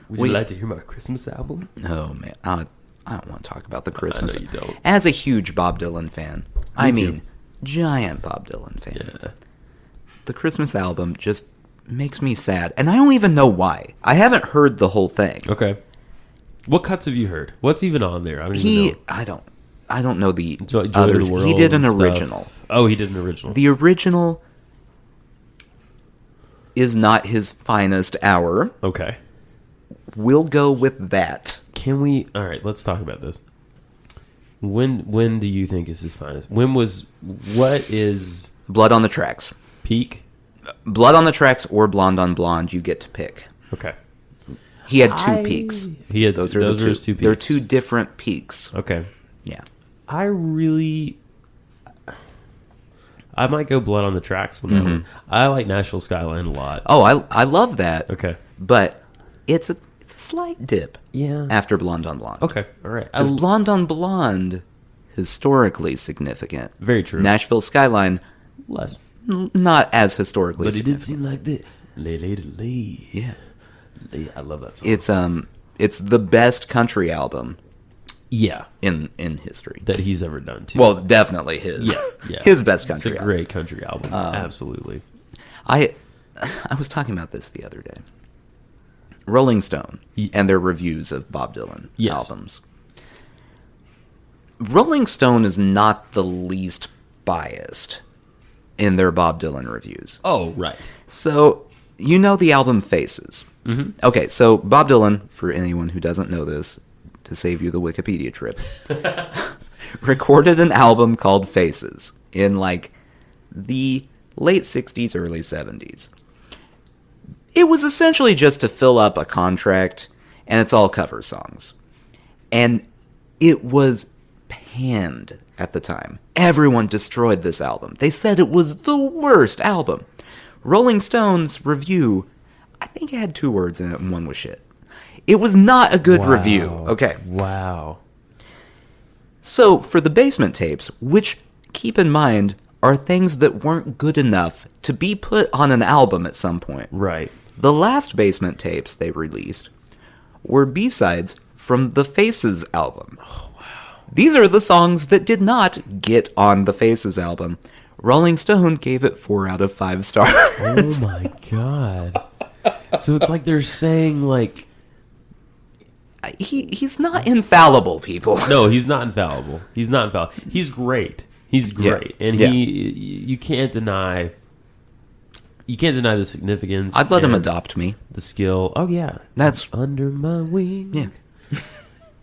Would you like to hear my Christmas album? Oh man, I don't want to talk about the Christmas. I know you don't. As a huge Bob Dylan fan, I mean, giant Bob Dylan fan. Yeah. The Christmas album just makes me sad, and I don't even know why. I haven't heard the whole thing. Okay. What cuts have you heard? What's even on there? I don't even know. I don't know the Joy to the others. He World did an and stuff. original. Oh, he did an original. The original is not his finest hour. Okay. We'll go with that. Can we? All right, let's talk about this. When do you think is his finest? What is Blood on the Tracks. peak? Blood on the Tracks or Blonde on Blonde, you get to pick. Okay. He had two peaks. He had Those those are are the two. his two peaks. They're two different peaks. Okay. Yeah. I might go Blood on the Tracks on that one. I like Nashville Skyline a lot. Oh, I love that. Okay. But it's a slight dip. Yeah. After Blonde on Blonde. Okay. All right. Because Blonde on Blonde, historically significant. Very true. Nashville Skyline, Less. not as historically But it significant. did seem like that. Lay. Yeah. I love that song. It's the best country album Yeah. in history. That he's ever done too. Well, definitely his. Yeah. His best country It's a album. great country album. Absolutely. I was talking about this the other day. Rolling Stone and their reviews of Bob Dylan albums. Rolling Stone is not the least biased in their Bob Dylan reviews. Oh, right. So, you know the album Faces. Mm-hmm. Okay, so Bob Dylan, for anyone who doesn't know this, to save you the Wikipedia trip, recorded an album called Faces in like the late 60s, early 70s. It was essentially just to fill up a contract, and it's all cover songs. And it was panned at the time. Everyone destroyed this album. They said it was the worst album. Rolling Stone's review, I think it had 2 words in it, and one was shit. It was not a good review. Okay. Wow. So, for the Basement Tapes, which, keep in mind, are things that weren't good enough to be put on an album at some point. Right. The last Basement Tapes they released were B-sides from the Faces album. Oh, wow. These are the songs that did not get on the Faces album. Rolling Stone gave it 4 out of 5 stars. Oh, my God. So it's like they're saying, like... He's not infallible, people. No, he's not infallible. He's not infallible. He's great. He's great. Yeah. And Yeah. you can't deny... You can't deny the significance. I'd let him and adopt me. the skill. Oh, yeah. That's... Under my wing. Yeah.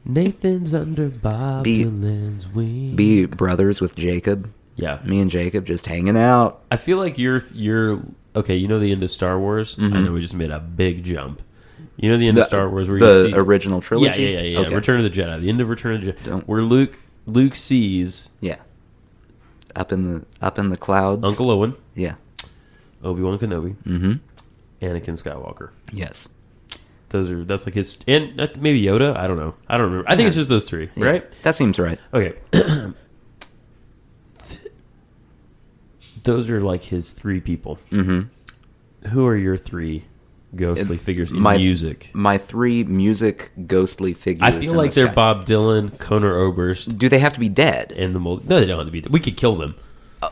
Nathan's under Bob Dylan's wing. Be brothers with Jacob. Yeah. Me and Jacob just hanging out. I feel like you're okay, you know the end of Star Wars? Mm-hmm. I know we just made a big jump. You know the end of Star Wars where the you see... original trilogy? Yeah. Okay. Return of the Jedi. The end of Return of the Jedi. Don't- Where Luke sees Yeah. Up in the clouds. Uncle Owen, Yeah. Obi-Wan Kenobi, Mm-hmm. Anakin Skywalker. Yes. That's like his... And maybe Yoda? I don't know. I don't remember. I think it's just those 3, Yeah. right? That seems right. Okay. Those are like his 3 people. Mm-hmm. Who are your 3 ghostly figures in my- music? My 3 music ghostly figures. I feel in like the they're sky. Bob Dylan, Conor Oberst, Do they have to be dead? and the mold. No, they don't have to be. We could kill them,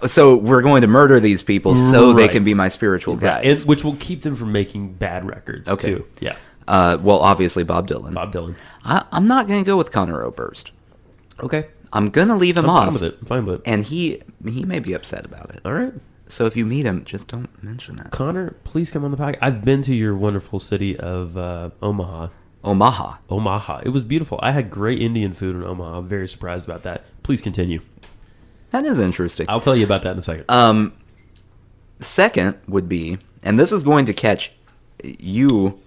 So we're going to murder these people so they Right. can be my spiritual guides. which will keep them from making bad records. Okay. Too. Yeah, Well, obviously Bob Dylan. Bob Dylan. I'm not going to go with Conor Oberst. Okay, I'm going to leave him I'm off. fine with it. I'm fine with it. And he may be upset about it. All right, So if you meet him, just don't mention it. Connor, please come on the podcast. I've been to your wonderful city of Omaha. Omaha. It was beautiful. I had great Indian food in Omaha. I'm very surprised about that. Please continue. That is interesting. I'll tell you about that in a second. Second would be, and this is going to catch you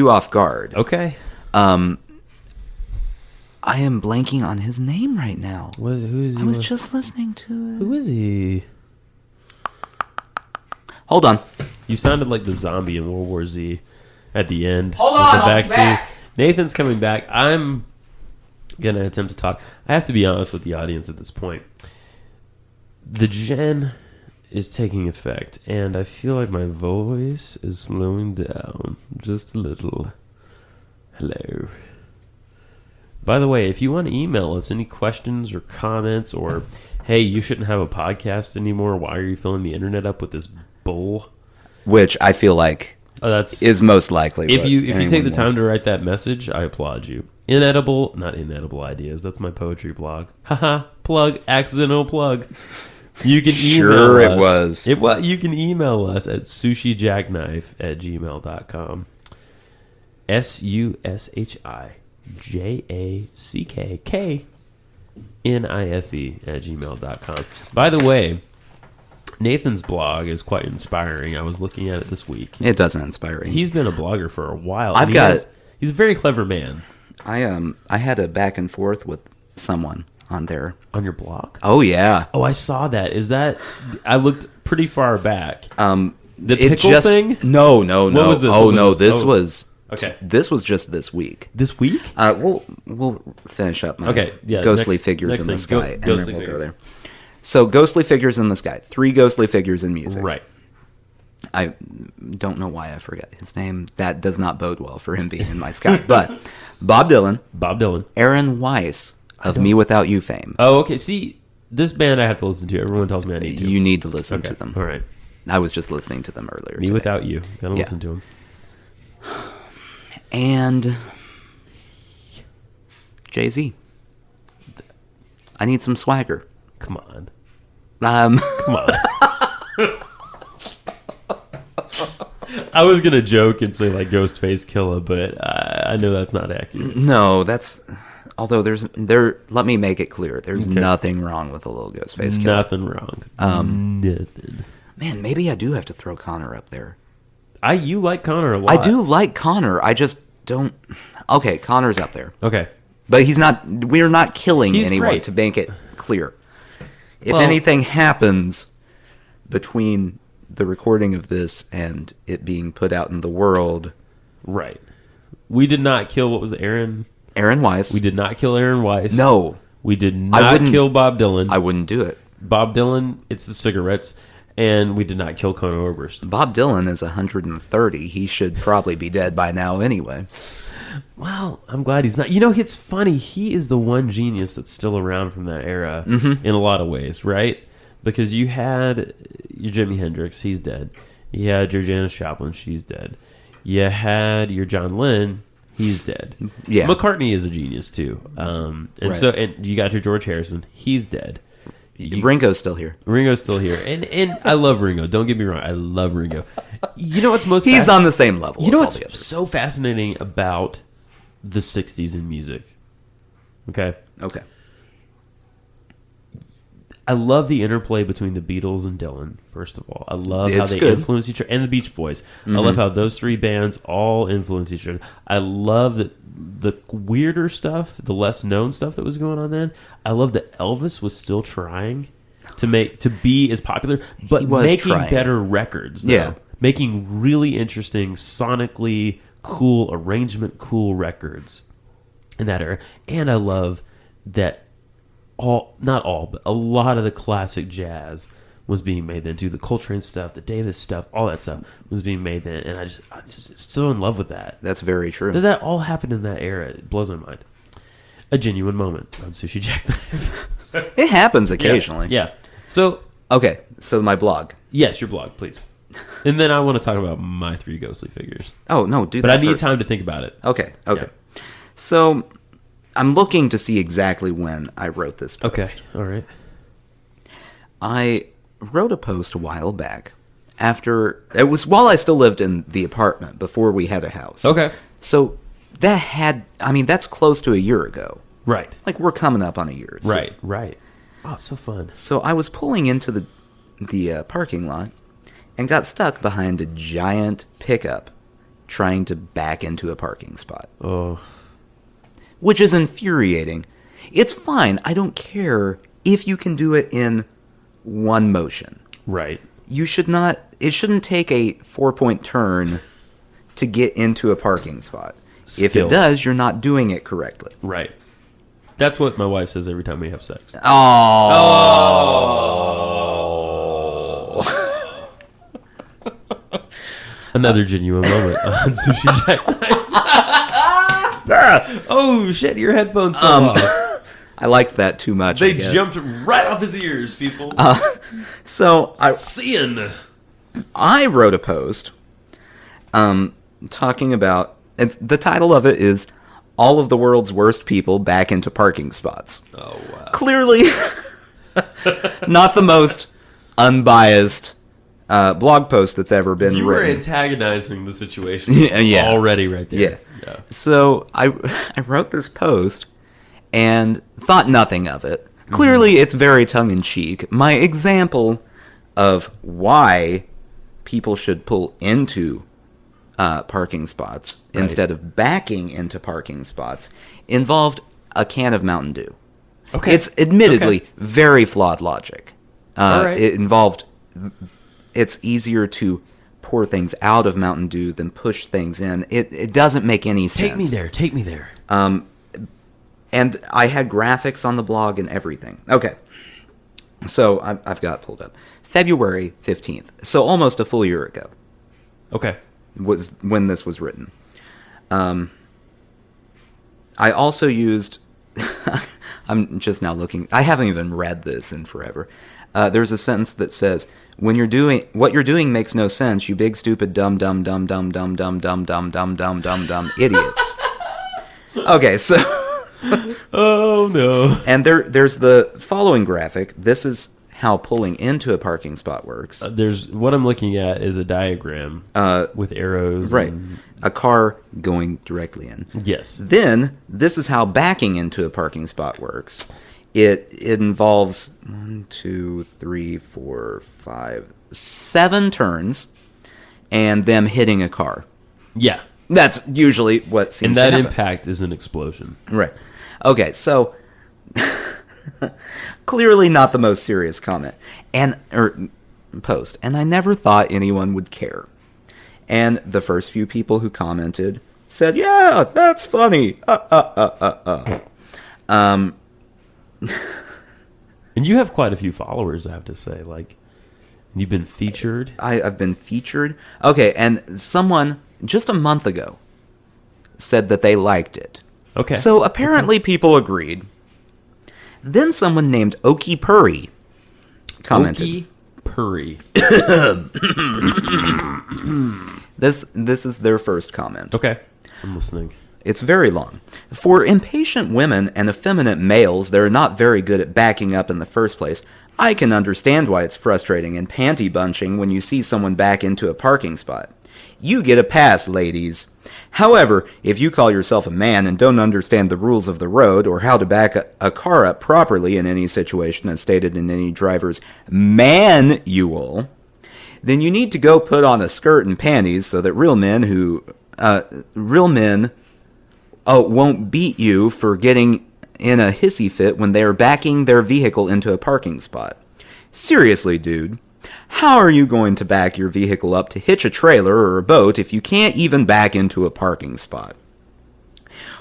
off guard. Okay. I am blanking on his name right now. Who is he? I was just listening to it. Who is he? Hold on. You sounded like the zombie in World War Z at the end. Hold with on, the I'll be vaccine. back. Nathan's coming back. I'm going to attempt to talk. I have to be honest with the audience at this point. The gen is taking effect, and I feel like my voice is slowing down just a little. Hello. By the way, if you want to email us any questions or comments, or hey, you shouldn't have a podcast anymore, why are you filling the internet up with this bull? Which I feel like is most likely. If what you take the anyone time to write that message, I applaud you. Not inedible ideas. That's my poetry blog. Haha, plug, accidental plug. You can email Sure us. it was. You can email us at sushijackknife@gmail.com. SUSHIJACKKNIFE@gmail.com. By the way, Nathan's blog is quite inspiring. I was looking at it this week. It doesn't inspire me. He's been a blogger for a while. I've and got- he's a very clever man. I had a back and forth with someone on there. On your blog? Oh yeah. Oh, I saw that. Is that... I looked pretty far back. The It pickle just, thing? No. What was this? Oh What was no, this? this Oh. was Okay. This was just this week. This week? We'll finish up my Okay, yeah, ghostly next figures in the thing. sky, and Ghostly then we'll go figures. there. So, ghostly figures in the sky. 3 ghostly figures in music. Right. I don't know why I forget his name. That does not bode well for him being in my sky. But Bob Dylan, Bob Dylan. Aaron Weiss of Me Without You fame. Oh, okay. See, this band I have to listen to. Everyone tells me I need to. You need to listen Okay. to them. All right. I was just listening to them earlier. Me today. Without You. Gotta Yeah. listen to him. And Jay-Z. I need some swagger. Come on. Um, Come on. I was going to joke and say, like, Ghostface Killer, but I know that's not accurate. no, that's... Although let me make it clear. There's nothing wrong with a little Ghostface Killer. Nothing wrong. Nothing. Man, maybe I do have to throw Connor up there. You like Connor a lot. I do like Connor. I just don't. Okay, Connor's up there, Okay. but he's not. We're not killing He's anyone, great. to make it clear. If Well- anything happens between the recording of this and it being put out in the world, Right. We did not kill, what was it, Aaron? Aaron Weiss. We did not kill Aaron Weiss. No, We did not wouldn't- kill Bob Dylan. I wouldn't do it. Bob Dylan, it's the cigarettes. And we did not kill Conan Oberst. Bob Dylan is 130. He should probably be dead by now anyway. Well, I'm glad he's not. You know, it's funny. He is the one genius that's still around from that era in a lot of ways, right? Because you had your Jimi Hendrix, he's dead. You had your Janis Joplin, she's dead. You had your John Lennon, he's dead. Yeah. McCartney is a genius too. And Right. so, and you got your George Harrison, he's dead. Ringo's still here. Ringo's still here, and I love Ringo. Don't get me wrong, I love Ringo. You know what's most He's on the same level. you know as all what's the others. so fascinating about the 60s in music? Okay. Okay. I love the interplay between the Beatles and Dylan, first of all. I love how It's they good. influence each other, and the Beach Boys. I love how those three bands all influence each other. I love that the weirder stuff, the less known stuff that was going on then. I love that Elvis was still trying to be as popular, but He was making trying. better records. Though. Yeah. Making really interesting, sonically cool, arrangement cool records in that era. And I love that not all, but a lot of the classic jazz was being made then too. The Coltrane stuff, the Davis stuff, all that stuff was being made then. And I just so in love with that. That's very true. That all happened in that era. It blows my mind. A genuine moment on Sushi Jackknife. It happens occasionally. Yeah. So, Okay, so my blog. yes, your blog, please. And then I want to talk about my 3 ghostly figures. Oh, no, do But that I need first. time to think about it. Okay. So, I'm looking to see exactly when I wrote this post. Okay. All right. I wrote a post a while back it was while I still lived in the apartment before we had a house. Okay. So, that's close to a year ago. Right. Like, we're coming up on a year. So- Right. Oh, it's so fun. So I was pulling into the parking lot and got stuck behind a giant pickup trying to back into a parking spot, Oh, which is infuriating. It's fine. I don't care if you can do it in one motion. right. It shouldn't take a 4-point turn to get into a parking spot. If Skill. it does, you're not doing it correctly. Right. That's what my wife says every time we have sex. Another genuine moment on Sushi Jackknife. Oh, shit, your headphones fell off. I liked that too much. I They guess. jumped right off his ears, people. So Sin. I wrote a post talking about the title of it is all of the world's worst people back into parking spots. Oh, wow. Clearly not the most unbiased blog post that's ever been You were written. antagonizing the situation Yeah. already right there. Yeah. So I wrote this post and thought nothing of it. Clearly it's very tongue-in-cheek. My example of why people should pull into parking spots instead of backing into parking spots involved a can of Mountain Dew. Okay. It's admittedly very flawed logic. All right. It involved... It's easier to pour things out of Mountain Dew than push things in. It doesn't make any sense. Take me there. And I had graphics on the blog and everything. Okay. So I've got it pulled up. February 15th. So almost a full year ago Okay. was when this was written. I also used... I'm just now looking... I haven't even read this in forever. There's a sentence that says, what you're doing makes no sense, you big stupid dumb idiots. Okay, so... Oh, no. And there's the following graphic. This is how pulling into a parking spot works. There's what I'm looking at is a diagram with arrows. Right. and- A car going directly in. yes. Then, this is how backing into a parking spot works. It involves 1, 2, 3, 4, 5, 7 turns and them hitting a car. Yeah. That's usually what seems And to that happen. impact is an explosion. Right. Okay, so clearly not the most serious comment or post, and I never thought anyone would care. And the first few people who commented said, "Yeah, that's funny." And you have quite a few followers, I have to say. Like, you've been featured. I've been featured. Okay, and someone just a month ago said that they liked it. Okay. So apparently people agreed. Then someone named Okie Purry commented. Okie Purry. This is their first comment. Okay. I'm listening. It's very long. For impatient women and effeminate males that are not very good at backing up in the first place, I can understand why it's frustrating and panty bunching when you see someone back into a parking spot. You get a pass, ladies. However, if you call yourself a man and don't understand the rules of the road or how to back a car up properly in any situation as stated in any driver's manual, then you need to go put on a skirt and panties so that real men won't beat you for getting in a hissy fit when they are backing their vehicle into a parking spot. Seriously, dude. How are you going to back your vehicle up to hitch a trailer or a boat if you can't even back into a parking spot?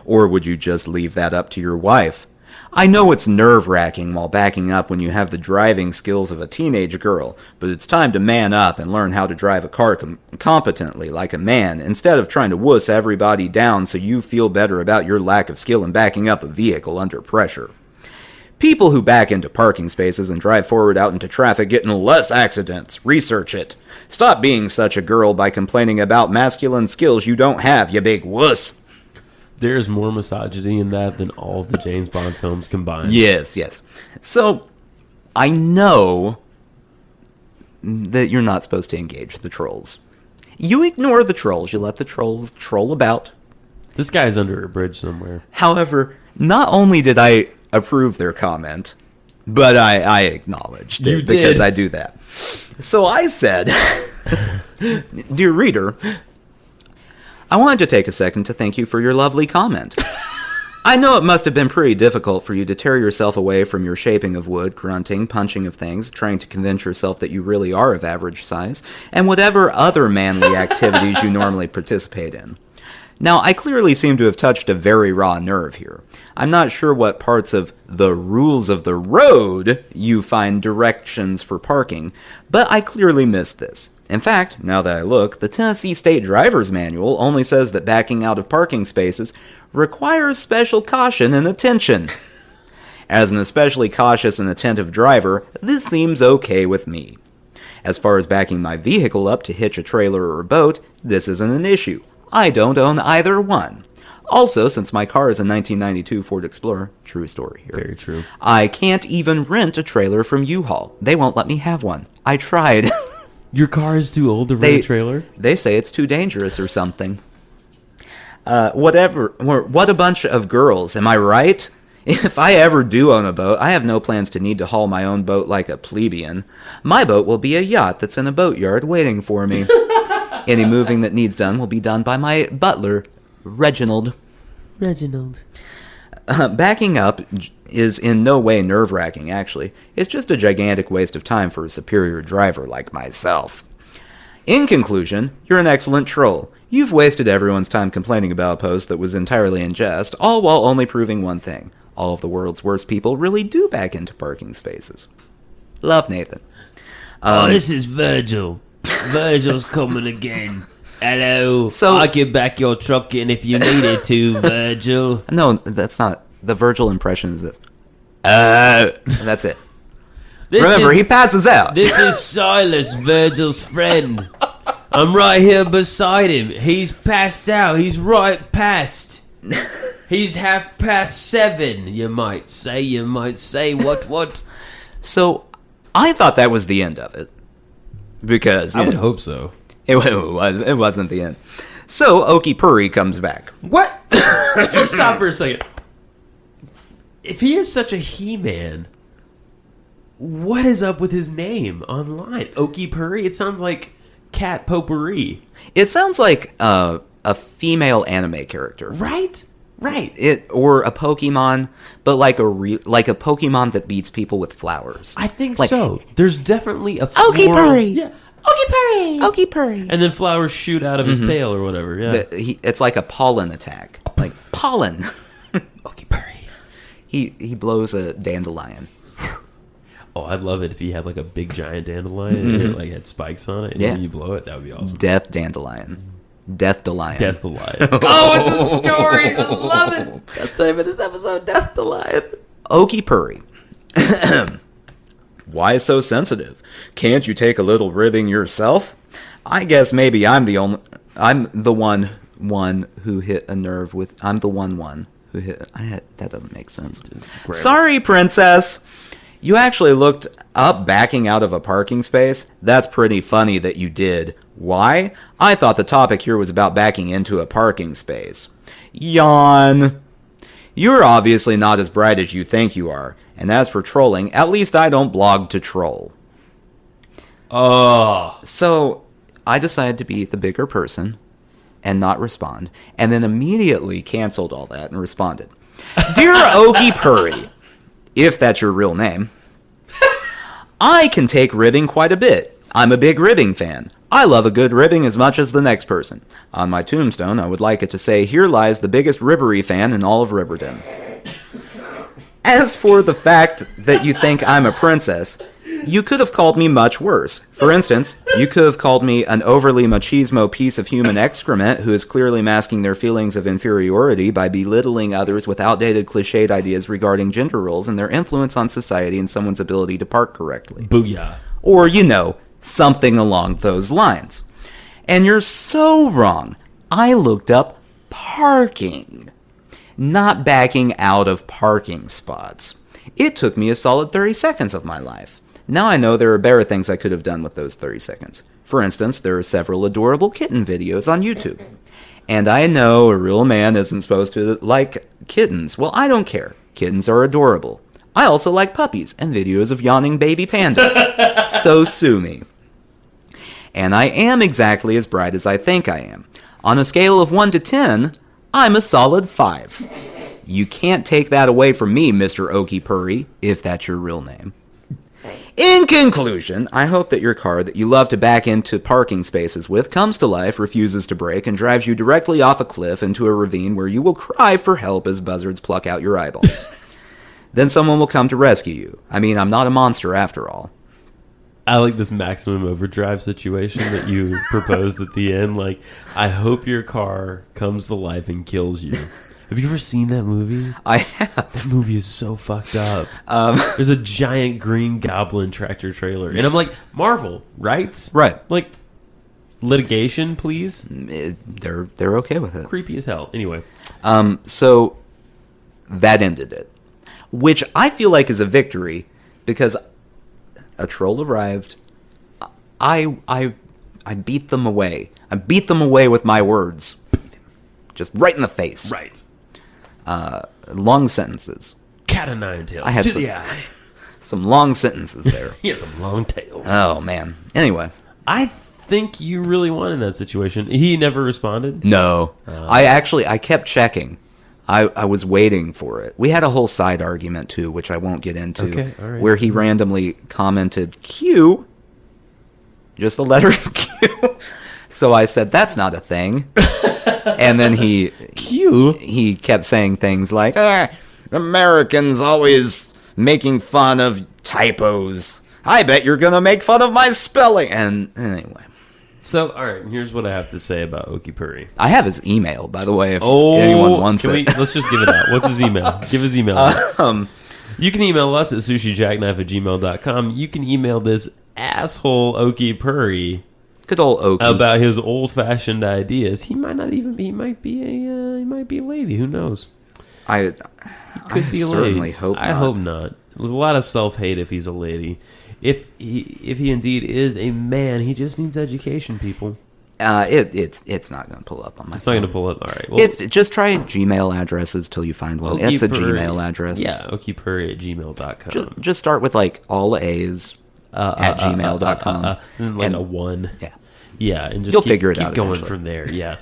Or would you just leave that up to your wife? I know it's nerve-wracking while backing up when you have the driving skills of a teenage girl, but it's time to man up and learn how to drive a car competently like a man instead of trying to wuss everybody down so you feel better about your lack of skill in backing up a vehicle under pressure. People who back into parking spaces and drive forward out into traffic get in less accidents. Research it. Stop being such a girl by complaining about masculine skills you don't have, you big wuss. There's more misogyny in that than all the James Bond films combined. Yes. So, I know that you're not supposed to engage the trolls. You ignore the trolls. You let the trolls troll about. This guy's under a bridge somewhere. However, not only did I approve their comment, but I acknowledged You it because did. I do that. So I said, "Dear reader, I wanted to take a second to thank you for your lovely comment. I know it must have been pretty difficult for you to tear yourself away from your shaping of wood, grunting, punching of things, trying to convince yourself that you really are of average size, and whatever other manly activities you normally participate in. Now, I clearly seem to have touched a very raw nerve here. I'm not sure what parts of the rules of the road you find directions for parking, but I clearly missed this. In fact, now that I look, the Tennessee State Driver's Manual only says that backing out of parking spaces requires special caution and attention. As an especially cautious and attentive driver, this seems okay with me. As far as backing my vehicle up to hitch a trailer or a boat, this isn't an issue. I don't own either one. Also, since my car is a 1992 Ford Explorer, true story here. Very true. I can't even rent a trailer from U-Haul. They won't let me have one. I tried." Your car is too old to rent a trailer? They say it's too dangerous or something. What a bunch of girls, am I right? If I ever do own a boat, I have no plans to need to haul my own boat like a plebeian. My boat will be a yacht that's in a boatyard waiting for me. Any moving that needs done will be done by my butler, Reginald. Backing up is in no way nerve-wracking, actually. It's just a gigantic waste of time for a superior driver like myself. In conclusion, you're an excellent troll. You've wasted everyone's time complaining about a post that was entirely in jest, all while only proving one thing. All of the world's worst people really do back into parking spaces. Love, Nathan. This is Virgil. Virgil's coming again. Hello. So- I can back your truck in if you needed to, Virgil. No, that's not. The Virgil impression is this. That's it. Remember, he passes out. This is Silas, Virgil's friend. I'm right here beside him. He's passed out. He's right past. He's 7:30, you might say. What? So, I thought that was the end of it. Because I would hope so. it wasn't the end. So, Okie Purry comes back. What? Let's stop for a second. If he is such a He-Man, what is up with his name online? Okie Purry? It sounds like cat potpourri. It sounds like a female anime character. Right? Right. Or a Pokemon, but like a Pokemon that beats people with flowers. I think Like, so. There's definitely a Okipuri! Yeah. Okipuri! Okipuri! And then flowers shoot out of his tail or whatever. Yeah. It's like a pollen attack. Like, pollen! Okipuri. He blows a dandelion. Oh, I'd love it if he had like a big giant dandelion and it like had spikes on it. And Yeah. when you blow it, that would be awesome. Death dandelion. Death the lion. Death the Lion. Oh, it's a story. I love it. That's the name of this episode. Death the Lion. Okipuri. Why so sensitive? Can't you take a little ribbing yourself? I guess maybe I'm the one who hit a nerve with... I'm the one who hit... that doesn't make sense. Sorry, princess. You actually looked up backing out of a parking space? That's pretty funny that you did. Why? I thought the topic here was about backing into a parking space. Yawn. You're obviously not as bright as you think you are. And as for trolling, at least I don't blog to troll. Oh. So, I decided to be the bigger person and not respond, and then immediately canceled all that and responded. Dear Okipuri, if that's your real name, I can take ribbing quite a bit. I'm a big ribbing fan. I love a good ribbing as much as the next person. On my tombstone, I would like it to say, here lies the biggest ribbery fan in all of Riverdale. As for the fact that you think I'm a princess, you could have called me much worse. For instance, you could have called me an overly machismo piece of human excrement who is clearly masking their feelings of inferiority by belittling others with outdated cliched ideas regarding gender roles and their influence on society and someone's ability to park correctly. Booyah. Or, something along those lines. And you're so wrong. I looked up parking, not backing out of parking spots. It took me a solid 30 seconds of my life. Now I know there are better things I could have done with those 30 seconds. For instance, there are several adorable kitten videos on YouTube. And I know a real man isn't supposed to like kittens. Well, I don't care. Kittens are adorable. I also like puppies and videos of yawning baby pandas. So sue me. And I am exactly as bright as I think I am. On a scale of 1 to 10, I'm a solid 5. You can't take that away from me, Mr. Okipuri, if that's your real name. In conclusion, I hope that your car that you love to back into parking spaces with comes to life, refuses to brake, and drives you directly off a cliff into a ravine where you will cry for help as buzzards pluck out your eyeballs. Then someone will come to rescue you. I mean, I'm not a monster after all. I like this maximum overdrive situation that you proposed at the end. Like, I hope your car comes to life and kills you. Have you ever seen that movie? I have. That movie is so fucked up. There's a giant green goblin tractor trailer. And I'm like, Marvel, right? Right. Like, litigation, please? They're okay with it. Creepy as hell. Anyway. So, that ended it. Which I feel like is a victory, because a troll arrived. I beat them away. I beat them away with my words. Just right in the face. Right. Long sentences. Cat o' nine tails. I had to the eye. some long sentences there. He had some long tails. Oh, man. Anyway. I think you really won in that situation. He never responded? No. I kept checking. I was waiting for it. We had a whole side argument, too, which I won't get into, okay, all right. where he randomly commented Q, just the letter Q. So I said, that's not a thing. And then he kept saying things like, Americans always making fun of typos. I bet you're going to make fun of my spelling. And anyway. So, all right, here's what I have to say about Okipuri. I have his email, by the way, if anyone wants it. Let's just give it out. What's his email? Give his email out. You can email us at sushijackknife@gmail.com. You can email this asshole Okipuri Good old Oki. about his old-fashioned ideas. He might not even be. He might be a lady. Who knows? I certainly hope not. I hope not. There's a lot of self-hate if he's a lady. If he indeed is a man, he just needs education, people. It's not going to pull up on my phone. It's not going to pull up. All right. Well, it's just try Gmail addresses till you find one. It's a Gmail address. Yeah, okipuri@gmail.com. Just start with like all A's at gmail.com. And like a 1. Yeah. Yeah, and just You'll figure it keep out going eventually. from there. Yeah.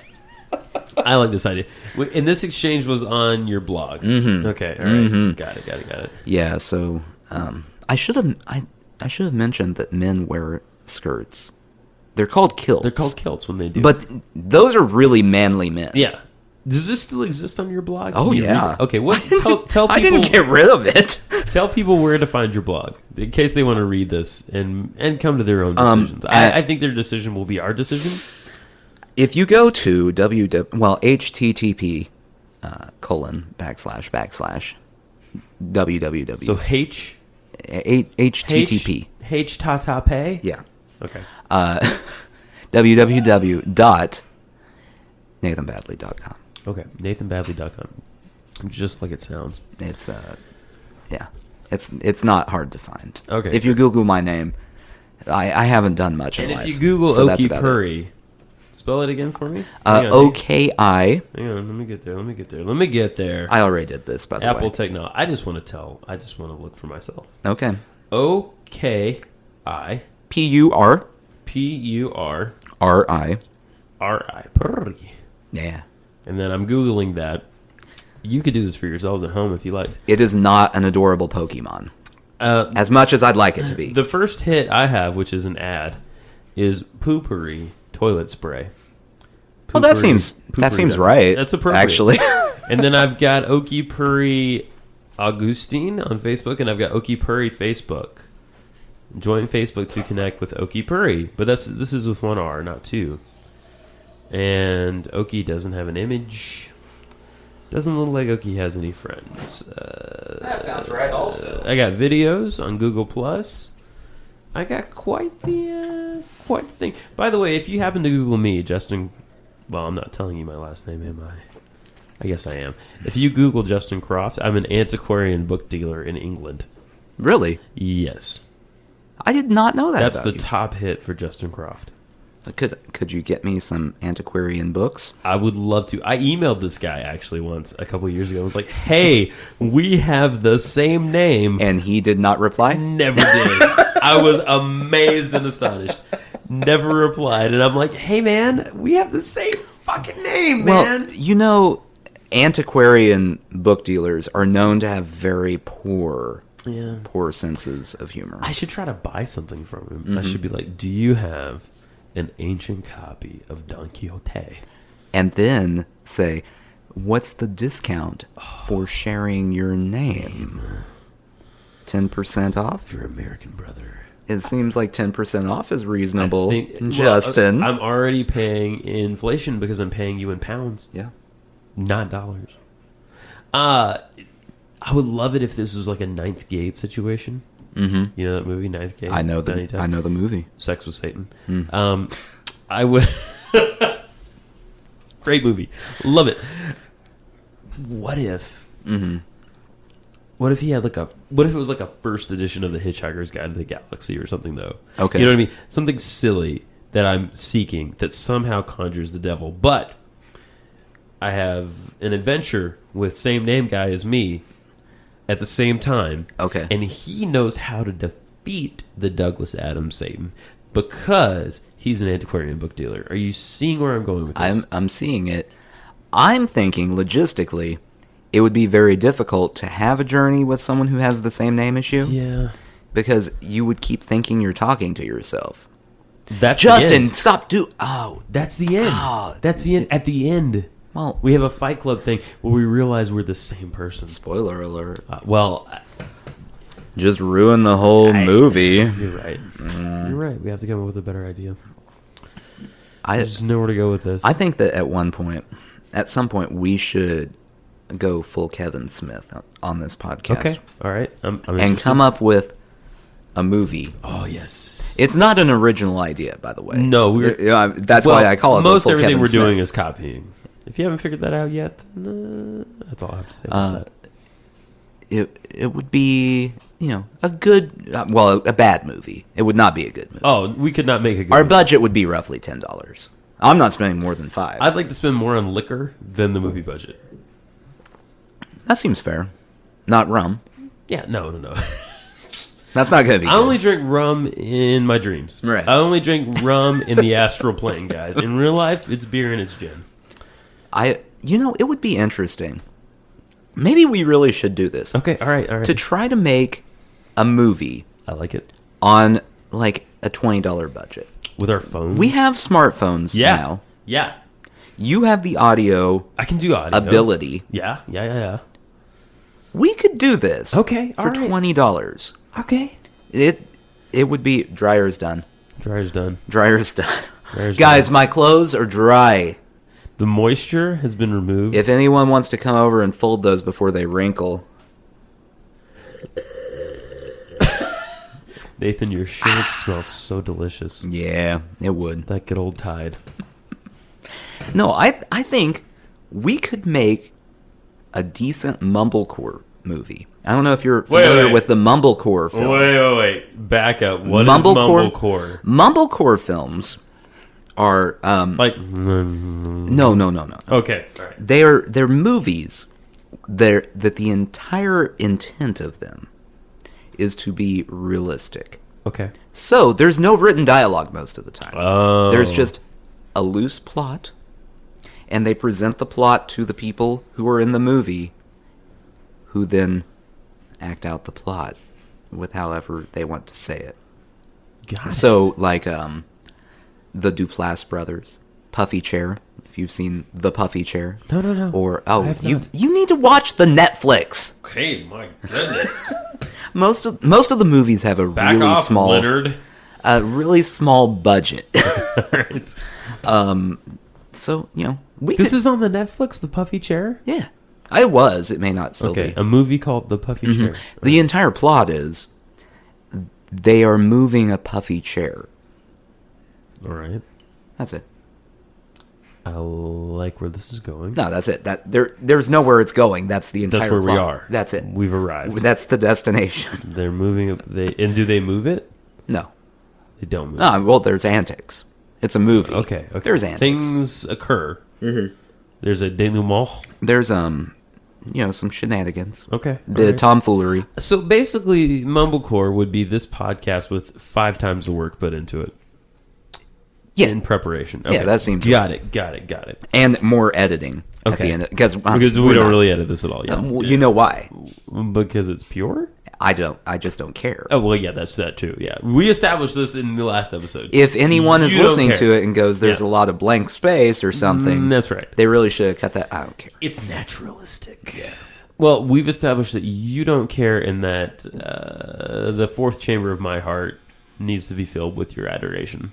I like this idea. And this exchange was on your blog. Mm-hmm. Okay, all right. Got it. Yeah, so I should have mentioned that men wear skirts. They're called kilts. They're called kilts when they do. But those are really manly men. yeah. Does this still exist on your blog? Oh, Can you yeah. read it? Okay, tell people. I didn't get rid of it. Tell people where to find your blog in case they want to read this and come to their own decisions. I think their decision will be our decision. If you go to http // So http H-ta-ta-pay? yeah Okay. www.nathanbadley.com. Okay. NathanBadley.com. Just like it sounds. It's it's not hard to find. Okay. If you Google my name, I haven't done much in And life. if you Google so that's Oki about it. Puri, spell it again for me. Hang on, OKI. Hang on, let me get there. I already did this, by the Apple way. Technology. I just want to look for myself. Okay. O-K-I P-U-R-R-I. P-U-R-R-I. Puri. Yeah. And then I'm Googling that. You could do this for yourselves at home if you liked. It is not an adorable Pokemon. As much as I'd like it to be. The first hit I have, which is an ad, is Poopery toilet spray. Well, that seems right. That's appropriate. Actually. And then I've got Oki Puri Augustine on Facebook, and I've got Oki Puri Facebook. Join Facebook to connect with Oki Puri. But this is with one R, not two. And Oki doesn't have an image. Doesn't look like Oki has any friends. That sounds right also. I got videos on Google Plus. I got quite the thing. By the way, if you happen to Google me, Justin, well, I'm not telling you my last name, am I? I guess I am. If you Google Justin Croft, I'm an antiquarian book dealer in England. Really? Yes. I did not know that. That's about the you. top hit for Justin Croft. Could you get me some antiquarian books? I would love to. I emailed this guy actually once a couple years ago. I was like, hey, we have the same name. And he did not reply? Never did. I was amazed and astonished. Never replied. And I'm like, hey, man, we have the same fucking name, man. Well, you know, antiquarian book dealers are known to have very poor senses of humor. I should try to buy something from him. I should be like, do you have an ancient copy of Don Quixote? And then say, what's the discount for sharing your name? 10% off? Your American brother. It seems like 10% off is reasonable, Well, Justin. I'm already paying inflation because I'm paying you in pounds, Yeah. not dollars. I would love it if this was like a Ninth Gate situation. Mm-hmm. You know that movie, Ninth Gate? I know the movie. Sex with Satan. Mm. I would. Great movie, love it. What if? Mm-hmm. What if he had What if it was like a first edition of the Hitchhiker's Guide to the Galaxy or something though? Okay. You know what I mean? Something silly that I'm seeking that somehow conjures the devil, but I have an adventure with same name guy as me at the same time. Okay. And he knows how to defeat the Douglas Adams Satan because he's an antiquarian book dealer. Are you seeing where I'm going with this? I'm seeing it. I'm thinking logistically, it would be very difficult to have a journey with someone who has the same name as you. Yeah. Because you would keep thinking you're talking to yourself. That's the Justin, end. stop. That's the end. Oh. That's the end. At the end, Well, we have a Fight Club thing where we realize we're the same person. spoiler alert. Just ruin the whole movie. You're right. You're right. We have to come up with a better idea. I There's nowhere to go with this. I think that at some point, we should go full Kevin Smith on this podcast. Okay. All right. I'm And interested. come up with a movie. Oh, yes. It's not an original idea, by the way. No, that's why I call it. Most full everything Kevin we're Smith. doing is copying. If you haven't figured that out yet, then, that's all I have to say about that. It would be a good a bad movie. It would not be a good movie. Oh, we could not make a good Our movie. budget would be roughly $10. I'm not spending more than $5. I'd like to spend more on liquor than the movie budget. That seems fair. Not rum. Yeah, no. That's not gonna be I good. only drink rum in my dreams. Right. I only drink rum in the astral plane, guys. In real life, it's beer and it's gin. It would be interesting. Maybe we really should do this. Okay, all right. To try to make a movie I like it. on like a $20 budget. With our phones? We have smartphones Yeah. now. Yeah. You have the audio I can do audio. ability. Yeah. We could do this. Okay, For all right. $20. Okay. It would be dryer's done. Dryer's done. Dryer's done. Dryer's Guys, done. my clothes are dry. The moisture has been removed. If anyone wants to come over and fold those before they wrinkle. Nathan, your shirt smells so delicious. Yeah, it would. That good old Tide. No, I think we could make a decent mumblecore movie. I don't know if you're familiar wait. with the mumblecore film. Wait. Back up. What is mumblecore? Mumblecore films are Like, no. okay, all right. They're movies. That the entire intent of them is to be realistic. Okay. So there's no written dialogue most of the time. Oh. There's just a loose plot, and they present the plot to the people who are in the movie, who then act out the plot with however they want to say it. Got it. So, like, the Duplass brothers, Puffy Chair, if you've seen The Puffy Chair. No. Or, I have you not. need to watch the Netflix. Okay, my goodness. Most of the movies have a Back really off, small, Leonard. a really small budget. Right. So, This is on the Netflix, The Puffy Chair? yeah, it was. It may not still Okay, be. a movie called The Puffy Chair. The entire plot is they are moving a puffy chair. All right. That's it. I like where this is going. No, that's it. There's nowhere it's going. That's the entire That's where plot. we are. That's it. We've arrived. That's the destination. They're moving up. Do they move it? No. They don't move. Well, there's antics. It's a movie. Okay. There's antics. Things occur. Mm-hmm. There's a denouement. There's some shenanigans. Okay. The alright. tomfoolery. So basically, Mumblecore would be this podcast with 5 times the work put into it. Yeah. In preparation. Yeah, that seems Got it. And more editing at the Okay. end. Because Because we don't really edit this at all. Yeah. You know why? Because it's pure? I just don't care. Oh, well, yeah, that's that too. Yeah. We established this in the last episode. If anyone is You don't listening care. to it and goes, there's Yeah. a lot of blank space or something, That's right. they really should have cut that. I don't care. It's naturalistic. Yeah. Well, we've established that you don't care and that the 4th chamber of my heart needs to be filled with your adoration.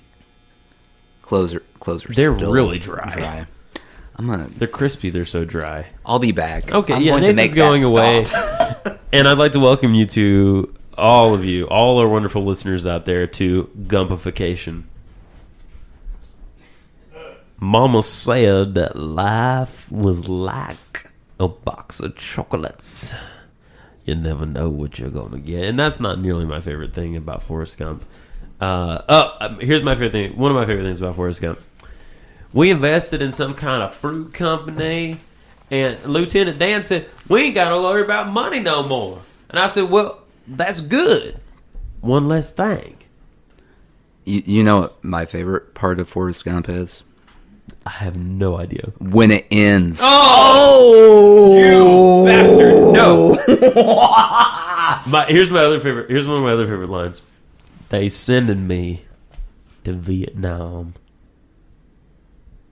Closer. They're still really dry. They're crispy. They're so dry. I'll be back. Okay, I'm yeah, going to Nathan's make going that away. stop. And I'd like to welcome you to all of you, all our wonderful listeners out there, to Gumpification. Mama said that life was like a box of chocolates. You never know what you're going to get. And that's not nearly my favorite thing about Forrest Gump. Here's my favorite thing. One of my favorite things about Forrest Gump. We invested in some kind of fruit company, and Lieutenant Dan said, we ain't got to worry about money no more. And I said, well, that's good. One less thing. You know what my favorite part of Forrest Gump is? I have no idea. When it ends. Oh! You bastard. No. Here's one of my other favorite lines. They sending me to Vietnam.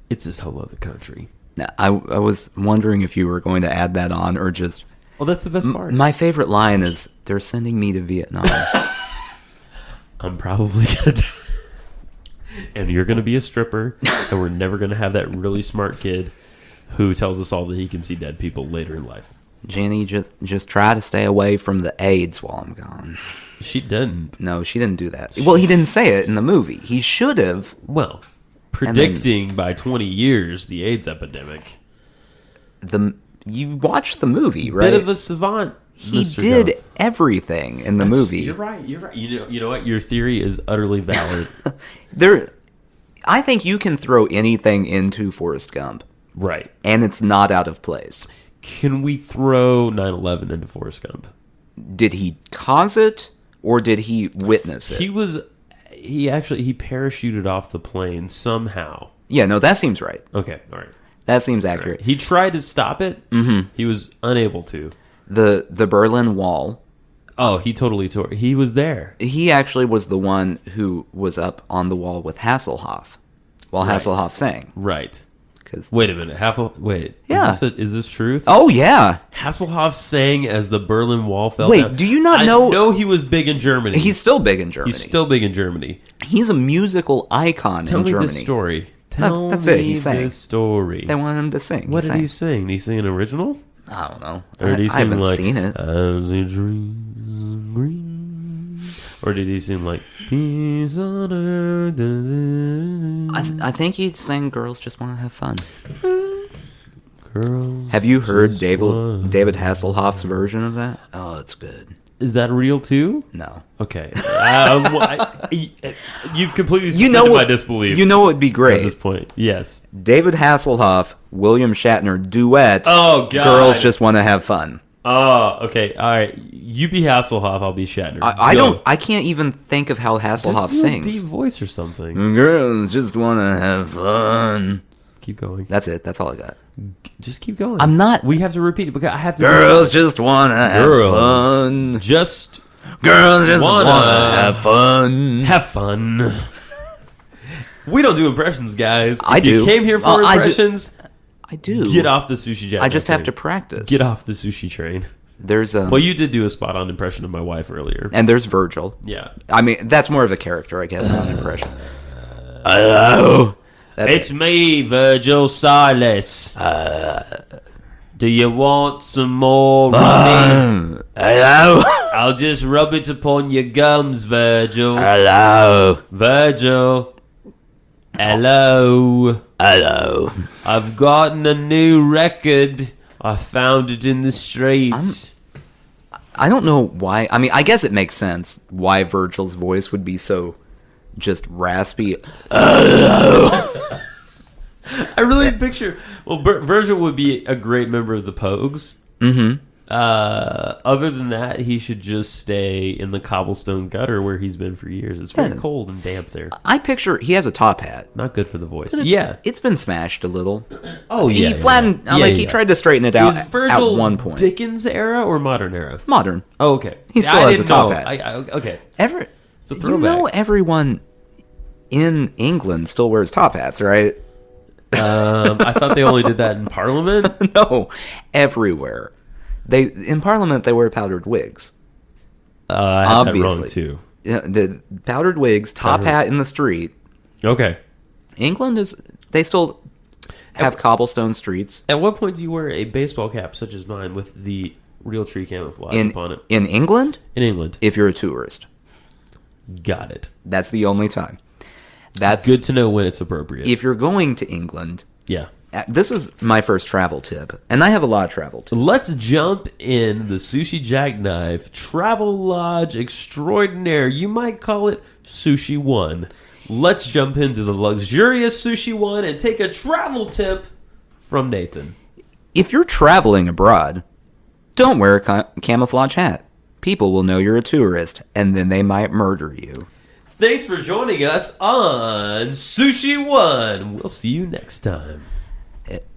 It's this whole other country. Now, I was wondering if you were going to add that on or just... Well, that's the best part. My favorite line is, they're sending me to Vietnam. I'm probably going to die. And you're going to be a stripper, and we're never going to have that really smart kid who tells us all that he can see dead people later in life. Jenny, just try to stay away from the AIDS while I'm gone. She didn't. No, she didn't do that. Well, he didn't say it in the movie. He should have. Well, predicting by 20 years the AIDS epidemic. You watched the movie, right? Bit of a savant. He Mr. did Gump. everything in the movie. You're right. You know what? Your theory is utterly valid. I think you can throw anything into Forrest Gump, Right. and it's not out of place. Can we throw 9/11 into Forrest Gump? Did he cause it, or did he witness it? He parachuted off the plane somehow. Yeah, no, that seems right. Okay, all right. That seems accurate. He tried to stop it. Mm-hmm. He was unable to. The Berlin Wall. Oh, he totally tore. He was there. He actually was the one who was up on the wall with Hasselhoff while Right. Hasselhoff sang. Right. 'Cause- Wait a minute. Yeah. Is this truth? Oh, yeah. Hasselhoff sang as the Berlin Wall fell Wait, down. do you not know- I know he was big in Germany. He's still big in Germany. He's still big in Germany. He's a musical icon Tell in me Germany. this story. Tell That's me it. He sang. this story. They want him to sing. What did sang. he sing? Did he sing an original? I don't know. Or did he I sing haven't like seen it. As a dream green? Or did he sing like Peace on Earth? I think he sang "Girls Just Want to Have Fun." Girls Have you heard just wanna- David Hasselhoff's version of that? Oh, it's good. Is that real too? No. Okay. You've completely You suspended know my what? disbelief You know what would be at great? this point. Yes. David Hasselhoff, William Shatner duet. Oh, God. Girls Just Want to Have Fun. Oh, okay. All right. You be Hasselhoff. I'll be Shatner. I can't even think of how Hasselhoff Just do a sings. deep voice or something. Girls just want to have fun. Keep going. That's it. That's all I got. Just keep going. I'm not- We have to repeat it because I have to. Girls just want to have fun. Just Girls just want wanna to have fun. have fun. We don't do impressions, guys. If I do. You came here for I do. impressions. I do. Get off the sushi jack. I just have to practice. Get off the sushi train. There's Well, you did do a spot on impression of my wife earlier. and there's Virgil. Yeah. I mean, that's more of a character, I guess, not an impression. Hello. It's me, Virgil Silas. Do you want some more rubbing? Hello. I'll just rub it upon your gums, Virgil. Hello. Virgil. Hello. Hello. I've gotten a new record. I found it in the streets. I don't know why. I mean, I guess it makes sense why Virgil's voice would be so just raspy. I really picture. Well, Virgil would be a great member of the Pogues. Mm-hmm. Other than that, he should just stay in the cobblestone gutter where he's been for years. It's very cold and damp there. I picture he has a top hat. Not good for the voice. But It's it's been smashed a little. Oh, He flattened. He tried to straighten it out Is Virgil at one point. Dickens era or modern era? Modern. Oh, okay. He still I has didn't a top know. hat. Okay. It's a You throwback. know, everyone in England still wears top hats, right? I thought they only did that in Parliament. No, everywhere. In Parliament they wear powdered wigs. I had that wrong too. Yeah, the powdered wigs, top hat in the street. Okay. England they still have cobblestone streets. At what point do you wear a baseball cap such as mine with the real tree camouflage upon it? In England, In England. if you're a tourist, Got it. that's the only time. That's Good to know when it's appropriate. If you're going to England, Yeah. this is my first travel tip, and I have a lot of travel tips. Let's jump in the Sushi Jackknife Travel Lodge Extraordinaire. You might call it Sushi One. Let's jump into the luxurious Sushi One and take a travel tip from Nathan. If you're traveling abroad, don't wear a camouflage hat. People will know you're a tourist, and then they might murder you. Thanks for joining us on Sushi One. We'll see you next time.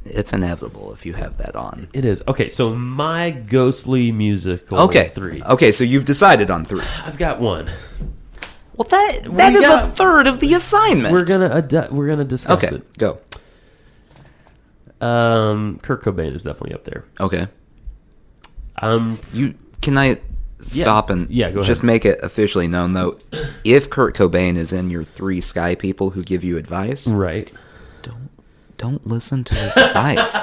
It's inevitable if you have that on. It is. Okay, so my ghostly musical Okay. 3. Okay, so you've decided on 3. I've got one. Well, that is a third of the assignment. We're gonna discuss Okay, it. go. Kurt Cobain is definitely up there. Okay. Can I stop and go just ahead. make it officially known, though, if Kurt Cobain is in your 3 Sky people who give you advice, Right. don't listen to his advice.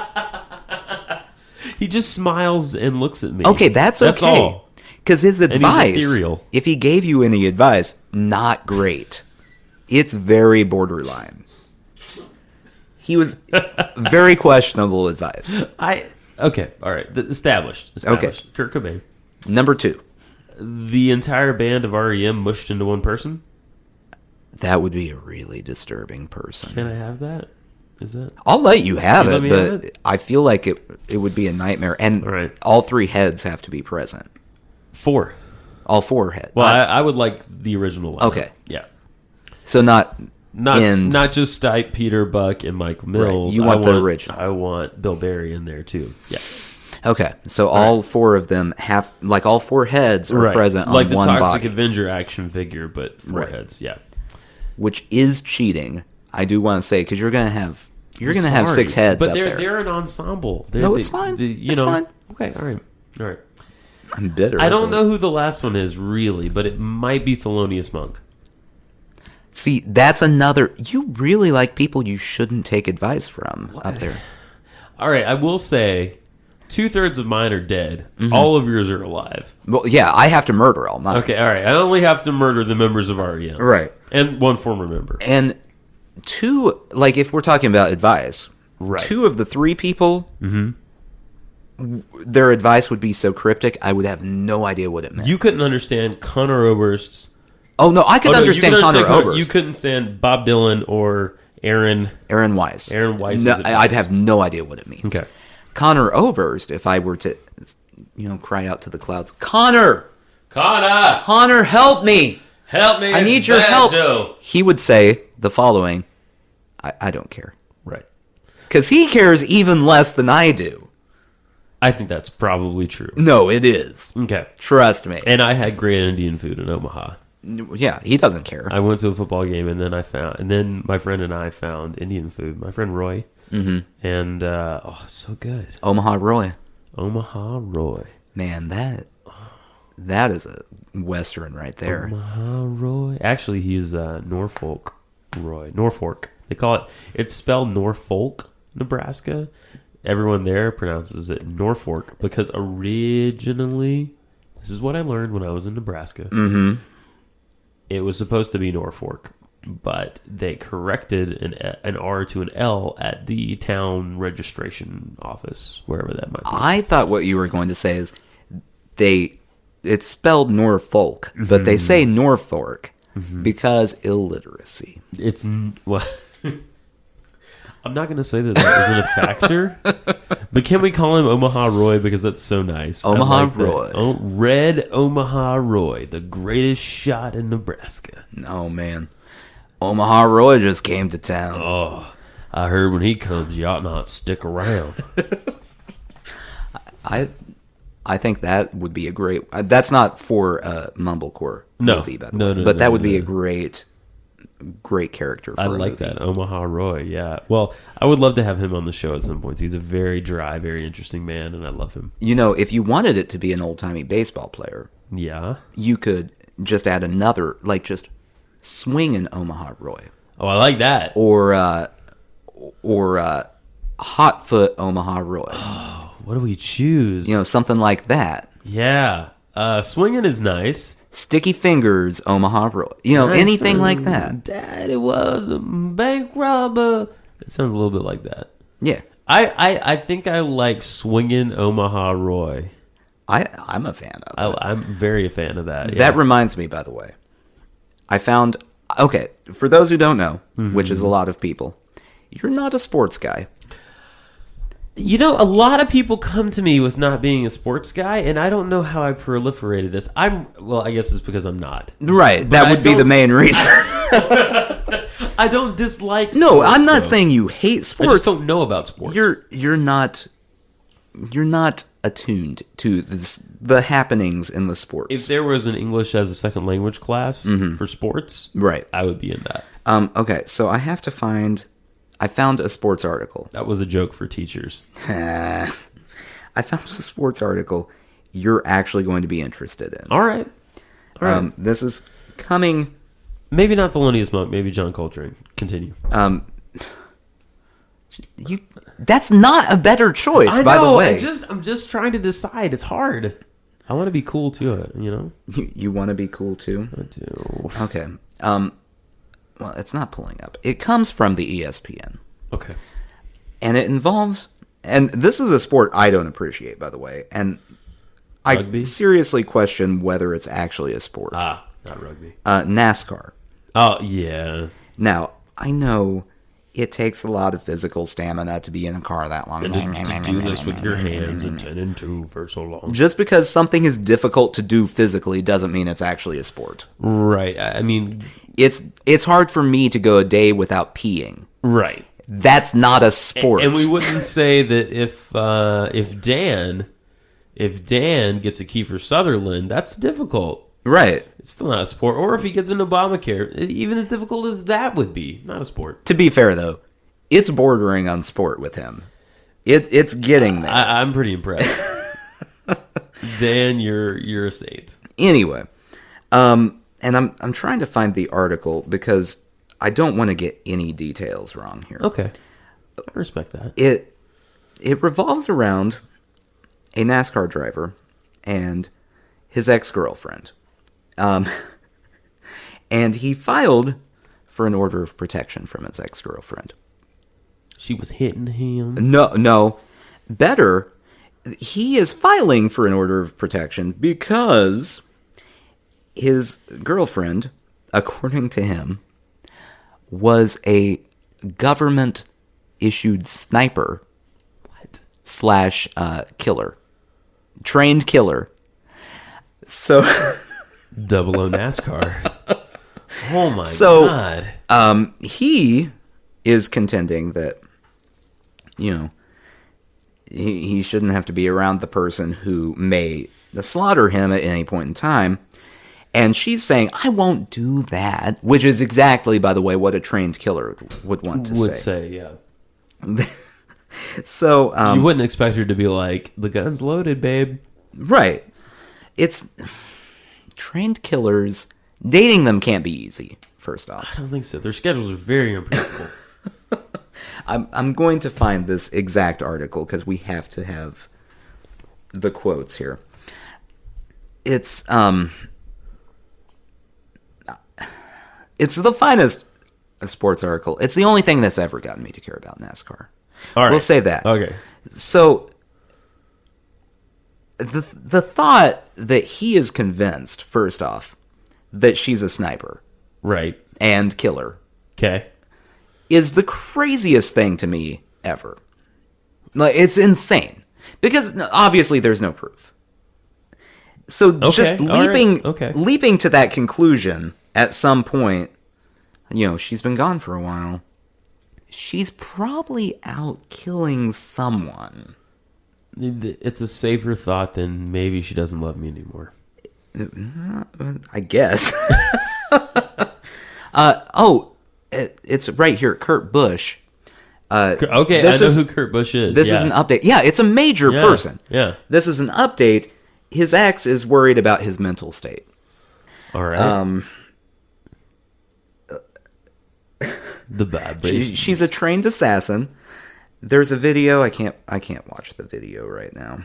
He just smiles and looks at me. Okay, that's okay. That's all. Because his he's advice, ethereal. if he gave you any advice, not great. It's very borderline. He was very questionable advice. Okay, all right. Established. Okay. Kurt Cobain. Number 2. The entire band of REM mushed into one person. That would be a really disturbing person. Can I have that? Is that? I'll let you have You let it, me but have it? I feel like it would be a nightmare. And All right. all 3 heads have to be present. 4. All four heads. Well, I would like the original lineup. Okay. Yeah. So not just Stipe, Peter Buck, and Michael Mills. Right. You want the original. I want Bill Berry in there too. Yeah. Okay. So all four of them have, like, all four heads are present on like the one Toxic body. Avenger action figure, but four heads. Yeah. Which is cheating. I do want to say, because you're gonna have 6 heads but up there. they're an ensemble. It's fine. It's fine. Okay. All right. I'm bitter. I don't know who the last one is really, but it might be Thelonious Monk. See, that's another. You really like people you shouldn't take advice from up there. All right, I will say 2/3 of mine are dead. All of yours are alive. Well, yeah, I have to murder all mine. Okay, all right. I only have to murder the members of REM. Right. And one former member. And 2, like, if we're talking about advice, Right. 2 of the 3 people, their advice would be so cryptic, I would have no idea what it meant. You couldn't understand Conor Oberst's. Oh, no, I could understand Conor Oberst. You couldn't stand Bob Dylan or Aaron Weiss. Aaron Weiss's No, advice. I'd have no idea what it means. Okay. Conor Oberst, if I were to, cry out to the clouds, Conor, help me! Help me! I need it's your bad, help. Joe. He would say the following: I don't care. Right. Because he cares even less than I do. I think that's probably true. No, it is. Okay. Trust me. And I had great Indian food in Omaha. Yeah, he doesn't care. I went to a football game, and then my friend and I found Indian food. My friend Roy, and so good. Omaha Roy. Omaha Roy. Man, that is a Western right there. Omaha Roy. Actually, he's Norfolk Roy. Norfolk. They call it. It's spelled Norfolk, Nebraska. Everyone there pronounces it Norfolk because originally, this is what I learned when I was in Nebraska. It was supposed to be Norfolk, but they corrected an R to an L at the town registration office, wherever that might be. I thought what you were going to say is it's spelled Norfolk, but they say Norfolk because illiteracy. Well, I'm not going to say that isn't a factor, but can we call him Omaha Roy because that's so nice? Omaha like Roy. Oh, Red Omaha Roy, the greatest shot in Nebraska. Oh, man. Omaha Roy just came to town. Oh, I heard when he comes, you ought not stick around. I think that would be a great... that's not for a Mumblecore movie, by the way. But that would be a great character for I a like movie. that. Omaha Roy, yeah. Well, I would love to have him on the show at some point. He's a very dry, very interesting man, and I love him. If you wanted it to be an old-timey baseball player, Yeah. you could just add another, like, just swing an Omaha Roy. Oh, I like that. Or hot foot Omaha Roy. What do we choose? Something like that. Yeah. Swinging is nice. Sticky fingers Omaha Roy. Nice. Anything like that. Daddy was a bank robber. It sounds a little bit like that. Yeah. I think I like swinging Omaha Roy. I'm a fan of that. I'm very a fan of that. Yeah. That reminds me, by the way, I found... Okay, for those who don't know, which is a lot of people, you're not a sports guy. A lot of people come to me with not being a sports guy, and I don't know how I proliferated this. I guess it's because I'm not. Right, that would be the main reason. I don't dislike sports. No, I'm not saying you hate sports. I just don't know about sports. You're not attuned to the happenings in the sports. If there was an English as a second language class for sports, right, I would be in that. Okay, so I found a sports article. That was a joke for teachers. I found a sports article you're actually going to be interested in. All right. This is coming... Maybe not Thelonious Monk, maybe John Coltrane. Continue. That's not a better choice, by the way. I'm just trying to decide. It's hard. I want to be cool to it, You want to be cool too? I do. Okay. Well, it's not pulling up. It comes from the ESPN. Okay. And it involves... And this is a sport I don't appreciate, by the way. And Rugby? I seriously question whether it's actually a sport. Not rugby. NASCAR. Oh, yeah. Now, I know it takes a lot of physical stamina to be in a car that long. And to do this with your hands and 10 and 2 for so long. Just because something is difficult to do physically doesn't mean it's actually a sport. Right. I mean... It's hard for me to go a day without peeing. Right. That's not a sport. And we wouldn't say that if Dan gets a Kiefer Sutherland, that's difficult. Right. It's still not a sport. Or if he gets an Obamacare, even as difficult as that would be, not a sport. To be fair, though, it's bordering on sport with him. It's getting there. I'm pretty impressed. Dan, you're a saint. Anyway, and I'm trying to find the article because I don't want to get any details wrong here. Okay, I respect that. It revolves around a NASCAR driver and his ex-girlfriend. And he filed for an order of protection from his ex-girlfriend. She was hitting him? No. Better, he is filing for an order of protection because his girlfriend, according to him, was a government-issued sniper. What? / killer. Trained killer. So... Double O NASCAR. Oh my God. He is contending that, he shouldn't have to be around the person who may slaughter him at any point in time. And she's saying, I won't do that, which is exactly, by the way, what a trained killer would want to say. Would say, yeah. So, you wouldn't expect her to be like, the gun's loaded, babe. Right. It's... Trained killers, dating them can't be easy, first off. I don't think so. Their schedules are very unpredictable. I'm going to find this exact article because we have to have the quotes here. It's the finest sports article. It's the only thing that's ever gotten me to care about NASCAR. All right. We'll say that. Okay. So... The thought that he is convinced, first off, that she's a sniper. Right. And killer. Okay. Is the craziest thing to me ever. Like, it's insane. Because, obviously, there's no proof. So, just leaping to that conclusion at some point, she's been gone for a while. She's probably out killing someone. It's a safer thought than maybe she doesn't love me anymore. I guess. It's right here. Kurt Busch. Okay, I know who Kurt Busch is. This is an update. Yeah, it's a major person. Yeah. This is an update. His ex is worried about his mental state. All right. The bad. She's a trained assassin. There's a video. I can't watch the video right now.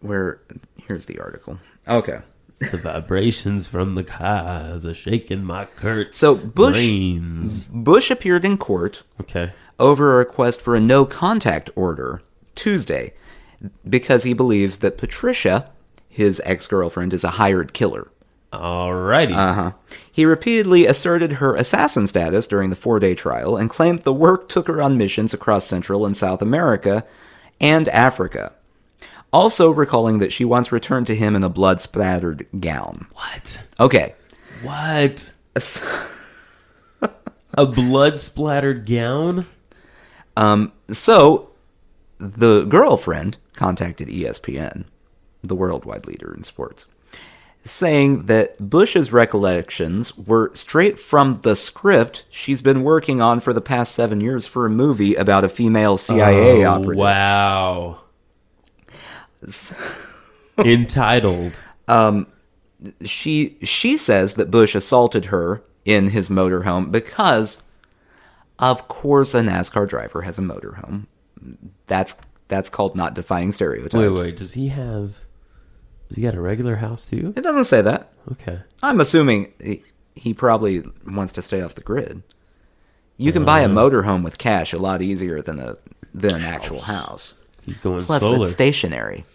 Here's the article. Okay. The vibrations from the cars are shaking my Kurt. So brains. Bush appeared in court. Okay. Over a request for a no contact order Tuesday because he believes that Patricia, his ex-girlfriend, is a hired killer. Alrighty. He repeatedly asserted her assassin status during the 4-day trial and claimed the work took her on missions across Central and South America and Africa. Also recalling that she once returned to him in a blood-splattered gown. What? Okay. What? A blood-splattered gown? So, the girlfriend contacted ESPN, the worldwide leader in sports, saying that Bush's recollections were straight from the script she's been working on for the past 7 years for a movie about a female CIA operative. Wow. Entitled. She says that Bush assaulted her in his motorhome because, of course, a NASCAR driver has a motorhome. That's called not defying stereotypes. Wait, does he got a regular house too? It doesn't say that. Okay. I'm assuming he probably wants to stay off the grid. You can buy a motorhome with cash a lot easier than an actual house. He's going Plus, solar. it's stationary.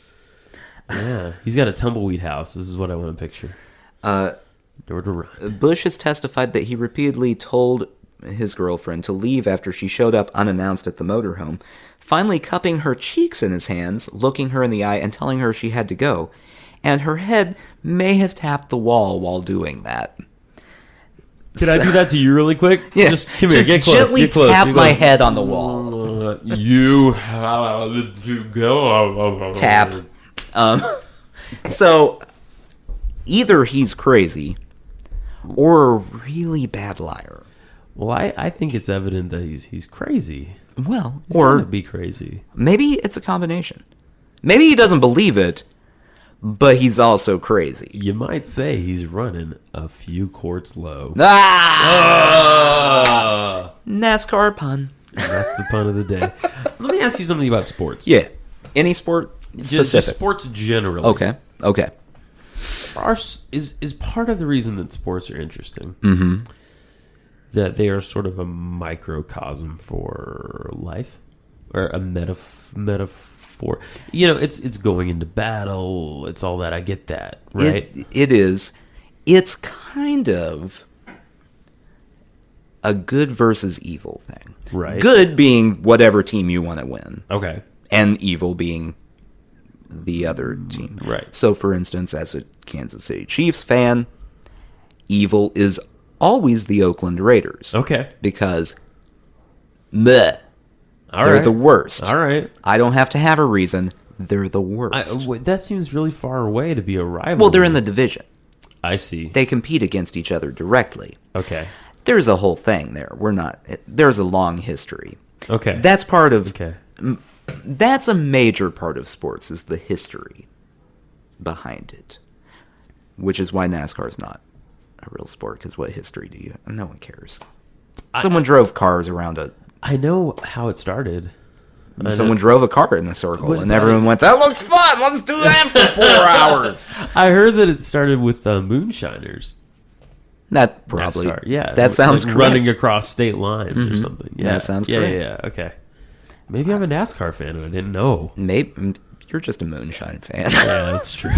Yeah, he's got a tumbleweed house. This is what I want to picture. Door to run. Bush has testified that he repeatedly told his girlfriend, to leave after she showed up unannounced at the motorhome, finally cupping her cheeks in his hands, looking her in the eye, and telling her she had to go. And her head may have tapped the wall while doing that. Can I do that to you really quick? Yeah. Just come here, get close. Gently Get close. tap get my close. head on the wall. You have to go. Tap. So, either he's crazy or a really bad liar. Well, I think it's evident that he's crazy. Well, He's or gonna be crazy. maybe it's a combination. Maybe he doesn't believe it, but he's also crazy. You might say he's running a few quarts low. NASCAR pun. That's the pun of the day. Let me ask you something about sports. Yeah. Any sport Just specific. sports generally. Okay. Is part of the reason that sports are interesting Mm-hmm. that they are sort of a microcosm for life, or a metaphor. You know, it's going into battle. It's all that. I get that, right? It is. It's kind of a good versus evil thing. Right. Good being whatever team you want to win, Okay. and evil being the other team. Right. So, for instance, as a Kansas City Chiefs fan, evil is always the Oakland Raiders. Okay. Because bleh, All they're right. the worst. All right. I don't have to have a reason. They're the worst. Wait, that seems really far away to be a rival. Well, they're in the division. I see. They compete against each other directly. Okay. There's a whole thing there. There's a long history. Okay. That's part of, okay. that's a major part of sports, is the history behind it. Which is why NASCAR is not a real sport, because what history do you, no one cares. Someone drove cars around I know how it started. someone drove a car in a circle, But and everyone went, that looks fun, let's do that for 4 hours. I heard that it started with moonshiners. That probably, NASCAR. Yeah. that sounds like correct. running across state lines or something. Yeah. That sounds yeah, correct. Yeah, okay. Maybe I'm a NASCAR fan and I didn't know. Maybe you're just a moonshine fan. Yeah, that's true.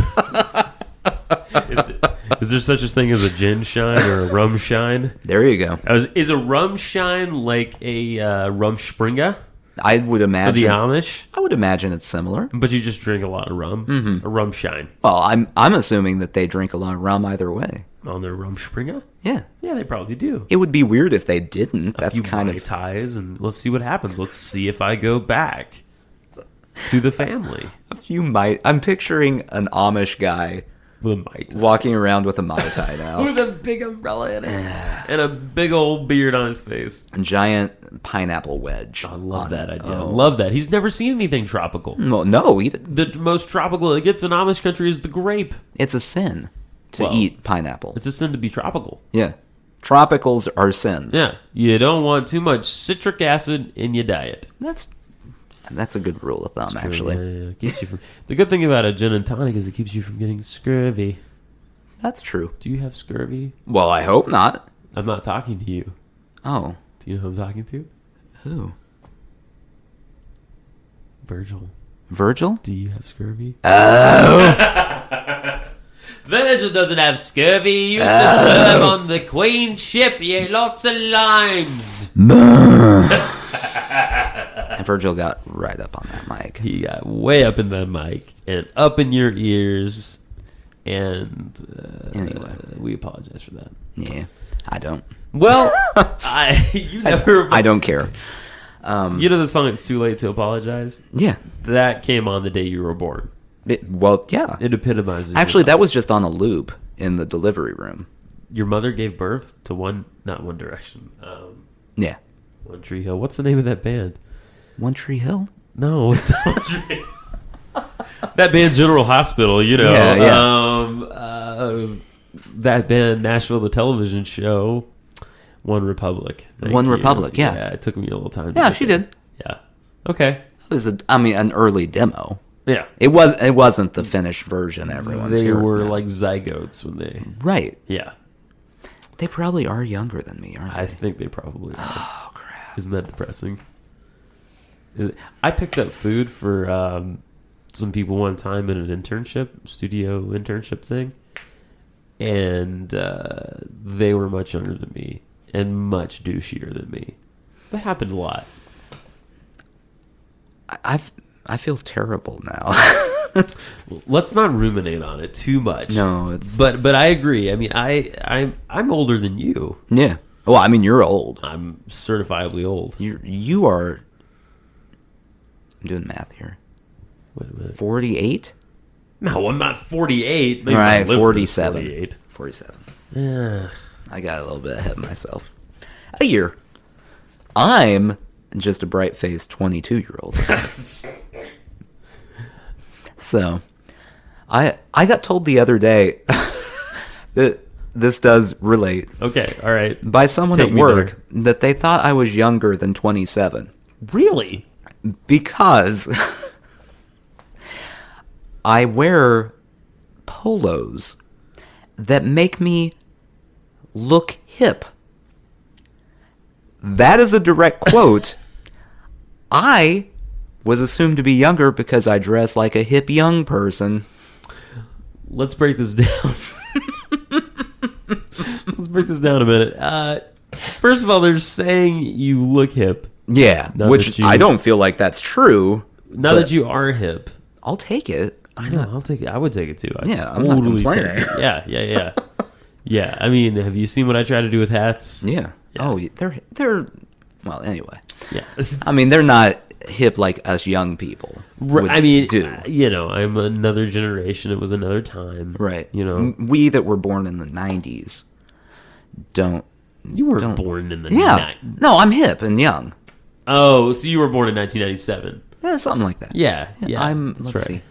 Is there such a thing as a gin shine or a rum shine? There you go. Is a rum shine like a rum springer I would for imagine. the Amish? I would imagine it's similar. But you just drink a lot of rum. Mm-hmm. A rum shine Well, I'm assuming that they drink a lot of rum either way. on their rum springer? Yeah, Yeah, they probably do. it would be weird if they didn't. That's Few kind Mai of tais, and let's see what happens. Let's see if I go back to the family a few might. I'm picturing an Amish guy with a Mai Tai. walking around with a Mai Tai now, With a big umbrella in it and a big old beard on his face. a giant pineapple wedge. I love that idea. I Oh. love that. He's never seen anything tropical. No, The most tropical it gets in Amish country is the grape. it's a sin to Well, eat pineapple. It's a sin to be tropical. Yeah, tropicals are sins. Yeah. You don't want too much citric acid in your diet. That's a good rule of thumb, actually. Yeah. Keeps you from, the good thing about a gin and tonic is it keeps you from getting scurvy. That's true. Do you have scurvy? Well, I hope not. I'm not talking to you. Oh, Do you know who I'm talking to? who? Virgil. Virgil? Do you have scurvy? Oh. Virgil doesn't have scurvy. He used to serve on the Queen's ship. He ate lots of limes. And Virgil got right up on that mic. He got way up in that mic and up in your ears. And Anyway. we apologize for that. Yeah, I don't. Well, you never. I don't care. You know the song "It's Too Late to Apologize"? Yeah. That came on the day you were born. Well, yeah. It epitomizes. your Actually, life. that was just on a loop in the delivery room. Your mother gave birth to not One Direction. Yeah. One Tree Hill. What's the name of that band? One Tree Hill? No, it's not One Tree. That band, General Hospital. You know. Yeah. That band, Nashville, the television show. One Republic. Thank One you. Republic, yeah. Yeah, it took me a little time. to Yeah, get she there. did. Yeah. Okay. It was, an early demo. Yeah. It wasn't the finished version everyone's They hearing were now. like zygotes when they. Right. Yeah. They probably are younger than me, aren't they? I think they probably are. Oh, crap. Isn't that depressing? I picked up food for some people one time in an studio internship thing, and they were much younger than me. and much douchier than me. That happened a lot. I feel terrible now. Let's not ruminate on it too much. No, it's But I agree. I mean, I'm older than you. yeah. Well, I mean, you're old. I'm certifiably old. You are. I'm doing math here. Wait a minute. 48. No, I'm not 48. Maybe Right, I live 47. 48. 47. Yeah. I got a little bit ahead of myself. A year. I'm just a bright-faced 22-year-old. So, I got told the other day that this does relate Okay, all right. by someone Take at me work that they thought I was younger than 27 Really? because I wear polos that make me look hip. That is a direct quote. I was assumed to be younger because I dress like a hip young person. Let's break this down. Let's break this down a minute. First of all, they're saying you look hip. Yeah, Now which that you- I don't feel like that's true. Now but that you are hip. I'll take it. I know, I'll take it. I would take it too. I'm not complaining. take it. Yeah. Yeah, I mean, have you seen what I try to do with hats? Yeah. Yeah. Oh, they're well, anyway. Yeah. I mean, they're not hip like us young people. would I mean, do. I'm another generation. It was another time. Right. You know. We that were born in the 90s don't. You were Don't- born in the Yeah. No, I'm hip and young. Oh, so you were born in 1997. Yeah, something like that. Yeah. Let's right. see.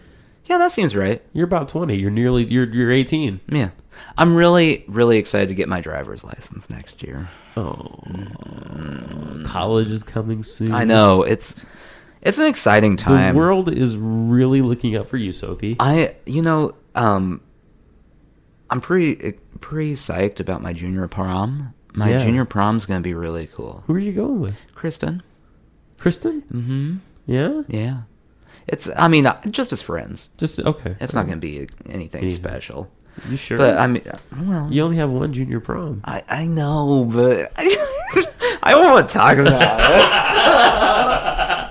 Yeah, that seems right. You're about 20. You're 18. Yeah. I'm really, really excited to get my driver's license next year. Oh. College is coming soon. I know. It's an exciting The time. world is really looking up for you, Sophie. I'm pretty psyched about my junior prom. My Yeah. junior prom's going to be really cool. Who are you going with? Kristen? Kristen? Mm-hmm. Yeah? Yeah. Just as friends. Just, okay. It's not going to be anything special. You sure? But, well... You only have one junior prom. I know, but... I don't want to talk about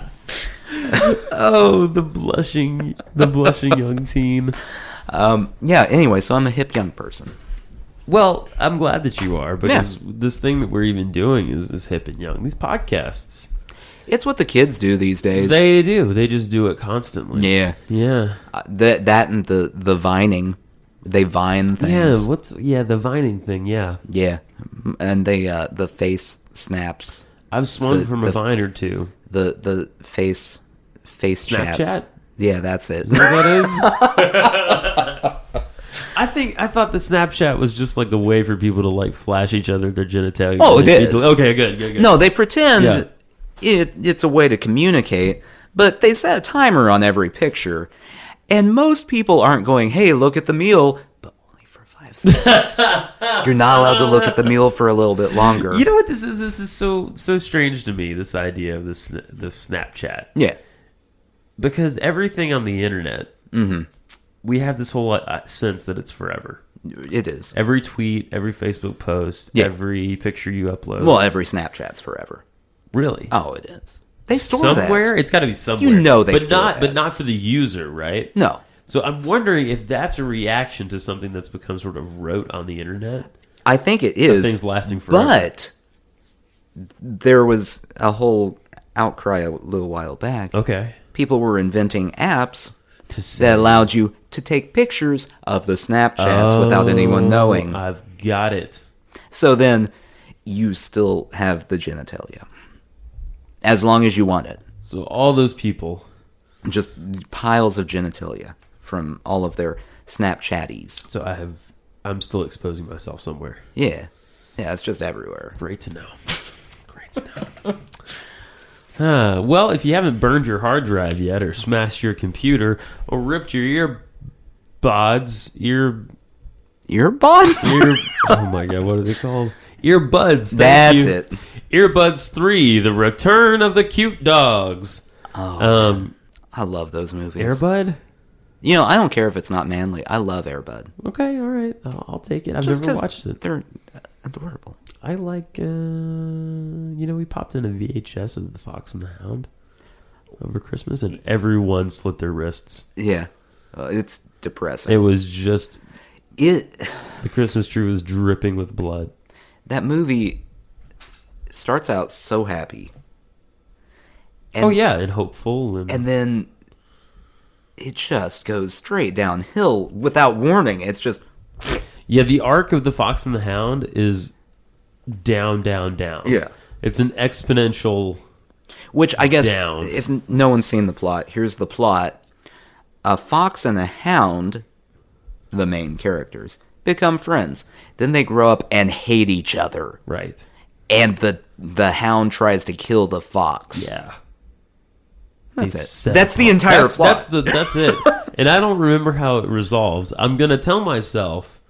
it. Oh, the blushing young teen. Yeah, anyway, so I'm a hip young person. Well, I'm glad that you are, because this thing that we're even doing is hip and young. These podcasts. It's what the kids do these days. They do. They just do it constantly. Yeah. Yeah. That and the vining. They vine things. Yeah, the vining thing, yeah. Yeah. And they the face snaps. I've swung The- from the- a vine or two. The face Snapchat? chats. Yeah, that's it. Is that what that is? I thought the Snapchat was just like a way for people to like flash each other their genitalia. Oh, it is. Okay, good. No, they pretend Yeah. it's a way to communicate, but they set a timer on every picture. And most people aren't going, hey, look at the meal, but only for 5 seconds. You're not allowed to look at the meal for a little bit longer. You know what this is? This is so strange to me, this idea of the Snapchat. Yeah. Because everything on the internet, we have this whole sense that it's forever. It is. Every tweet, every Facebook post, Yeah. every picture you upload. Well, every Snapchat's forever. Really? Oh, it is. They store somewhere? that. It's got to be somewhere. You know they but store not, that. But not for the user, right? No. So I'm wondering if that's a reaction to something that's become sort of rote on the internet. I think it Of is. things lasting forever. But there was a whole outcry a little while back. Okay. People were inventing apps To say, that allowed you to take pictures of the Snapchats without anyone knowing. I've got it. So then you still have the genitalia. As long as you want it. So all those people. Just piles of genitalia from all of their Snapchatties. So I'm still exposing myself somewhere. Yeah. Yeah, it's just everywhere. Great to know. Great to know. Well, if you haven't burned your hard drive yet, or smashed your computer, or ripped your earbuds, oh my god, what are they called? Earbuds. Thank That's you. it. Earbuds 3, The Return of the Cute Dogs. Oh, I love those movies. Airbud? You know, I don't care if it's not manly. I love Airbud. Okay, all right. I'll take it. I've Just never 'cause watched it. They're adorable. I like, we popped in a VHS of The Fox and the Hound over Christmas, and everyone slit their wrists. Yeah. It's depressing. It was just... The Christmas tree was dripping with blood. That movie starts out so happy. And, and hopeful. And then it just goes straight downhill without warning. It's just... Yeah, the arc of The Fox and the Hound is down, down, down. Yeah. It's an exponential Which I guess, down. If no one's seen the plot, here's the plot. A fox and a hound, the main characters, become friends. Then they grow up and hate each other. Right. And the hound tries to kill the fox. Yeah. That's it. That's the entire plot. That's it. And I don't remember how it resolves. I'm going to tell myself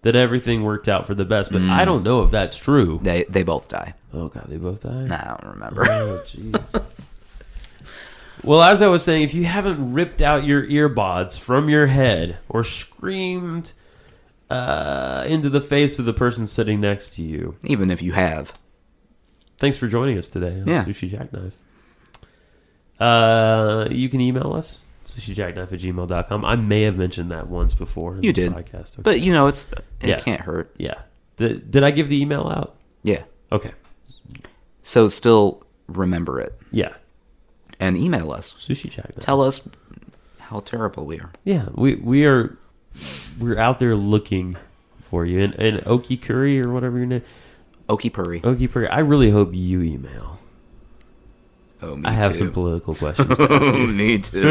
that everything worked out for the best, but I don't know if that's true. They both die. Oh, God, they both die? Nah, I don't remember. Oh, jeez. Well, as I was saying, if you haven't ripped out your earbuds from your head or screamed into the face of the person sitting next to you. Even if you have. Thanks for joining us today on Sushi Jackknife. You can email us, sushijackknife@gmail.com. I may have mentioned that once before in this podcast. Okay. But, it can't hurt. Yeah. Did I give the email out? Yeah. Okay. So still remember it. Yeah. And email us. Sushi Jackknife. Tell us how terrible we are. Yeah, we're out there looking for you. And Oki Curry or whatever your name. Oki Puri. Oki Puri. I really hope you email. Oh, me I have too. some political questions. Oh, me too.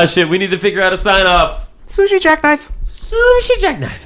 Shit, we need to figure out a sign off. Sushi Jackknife. Sushi Jackknife.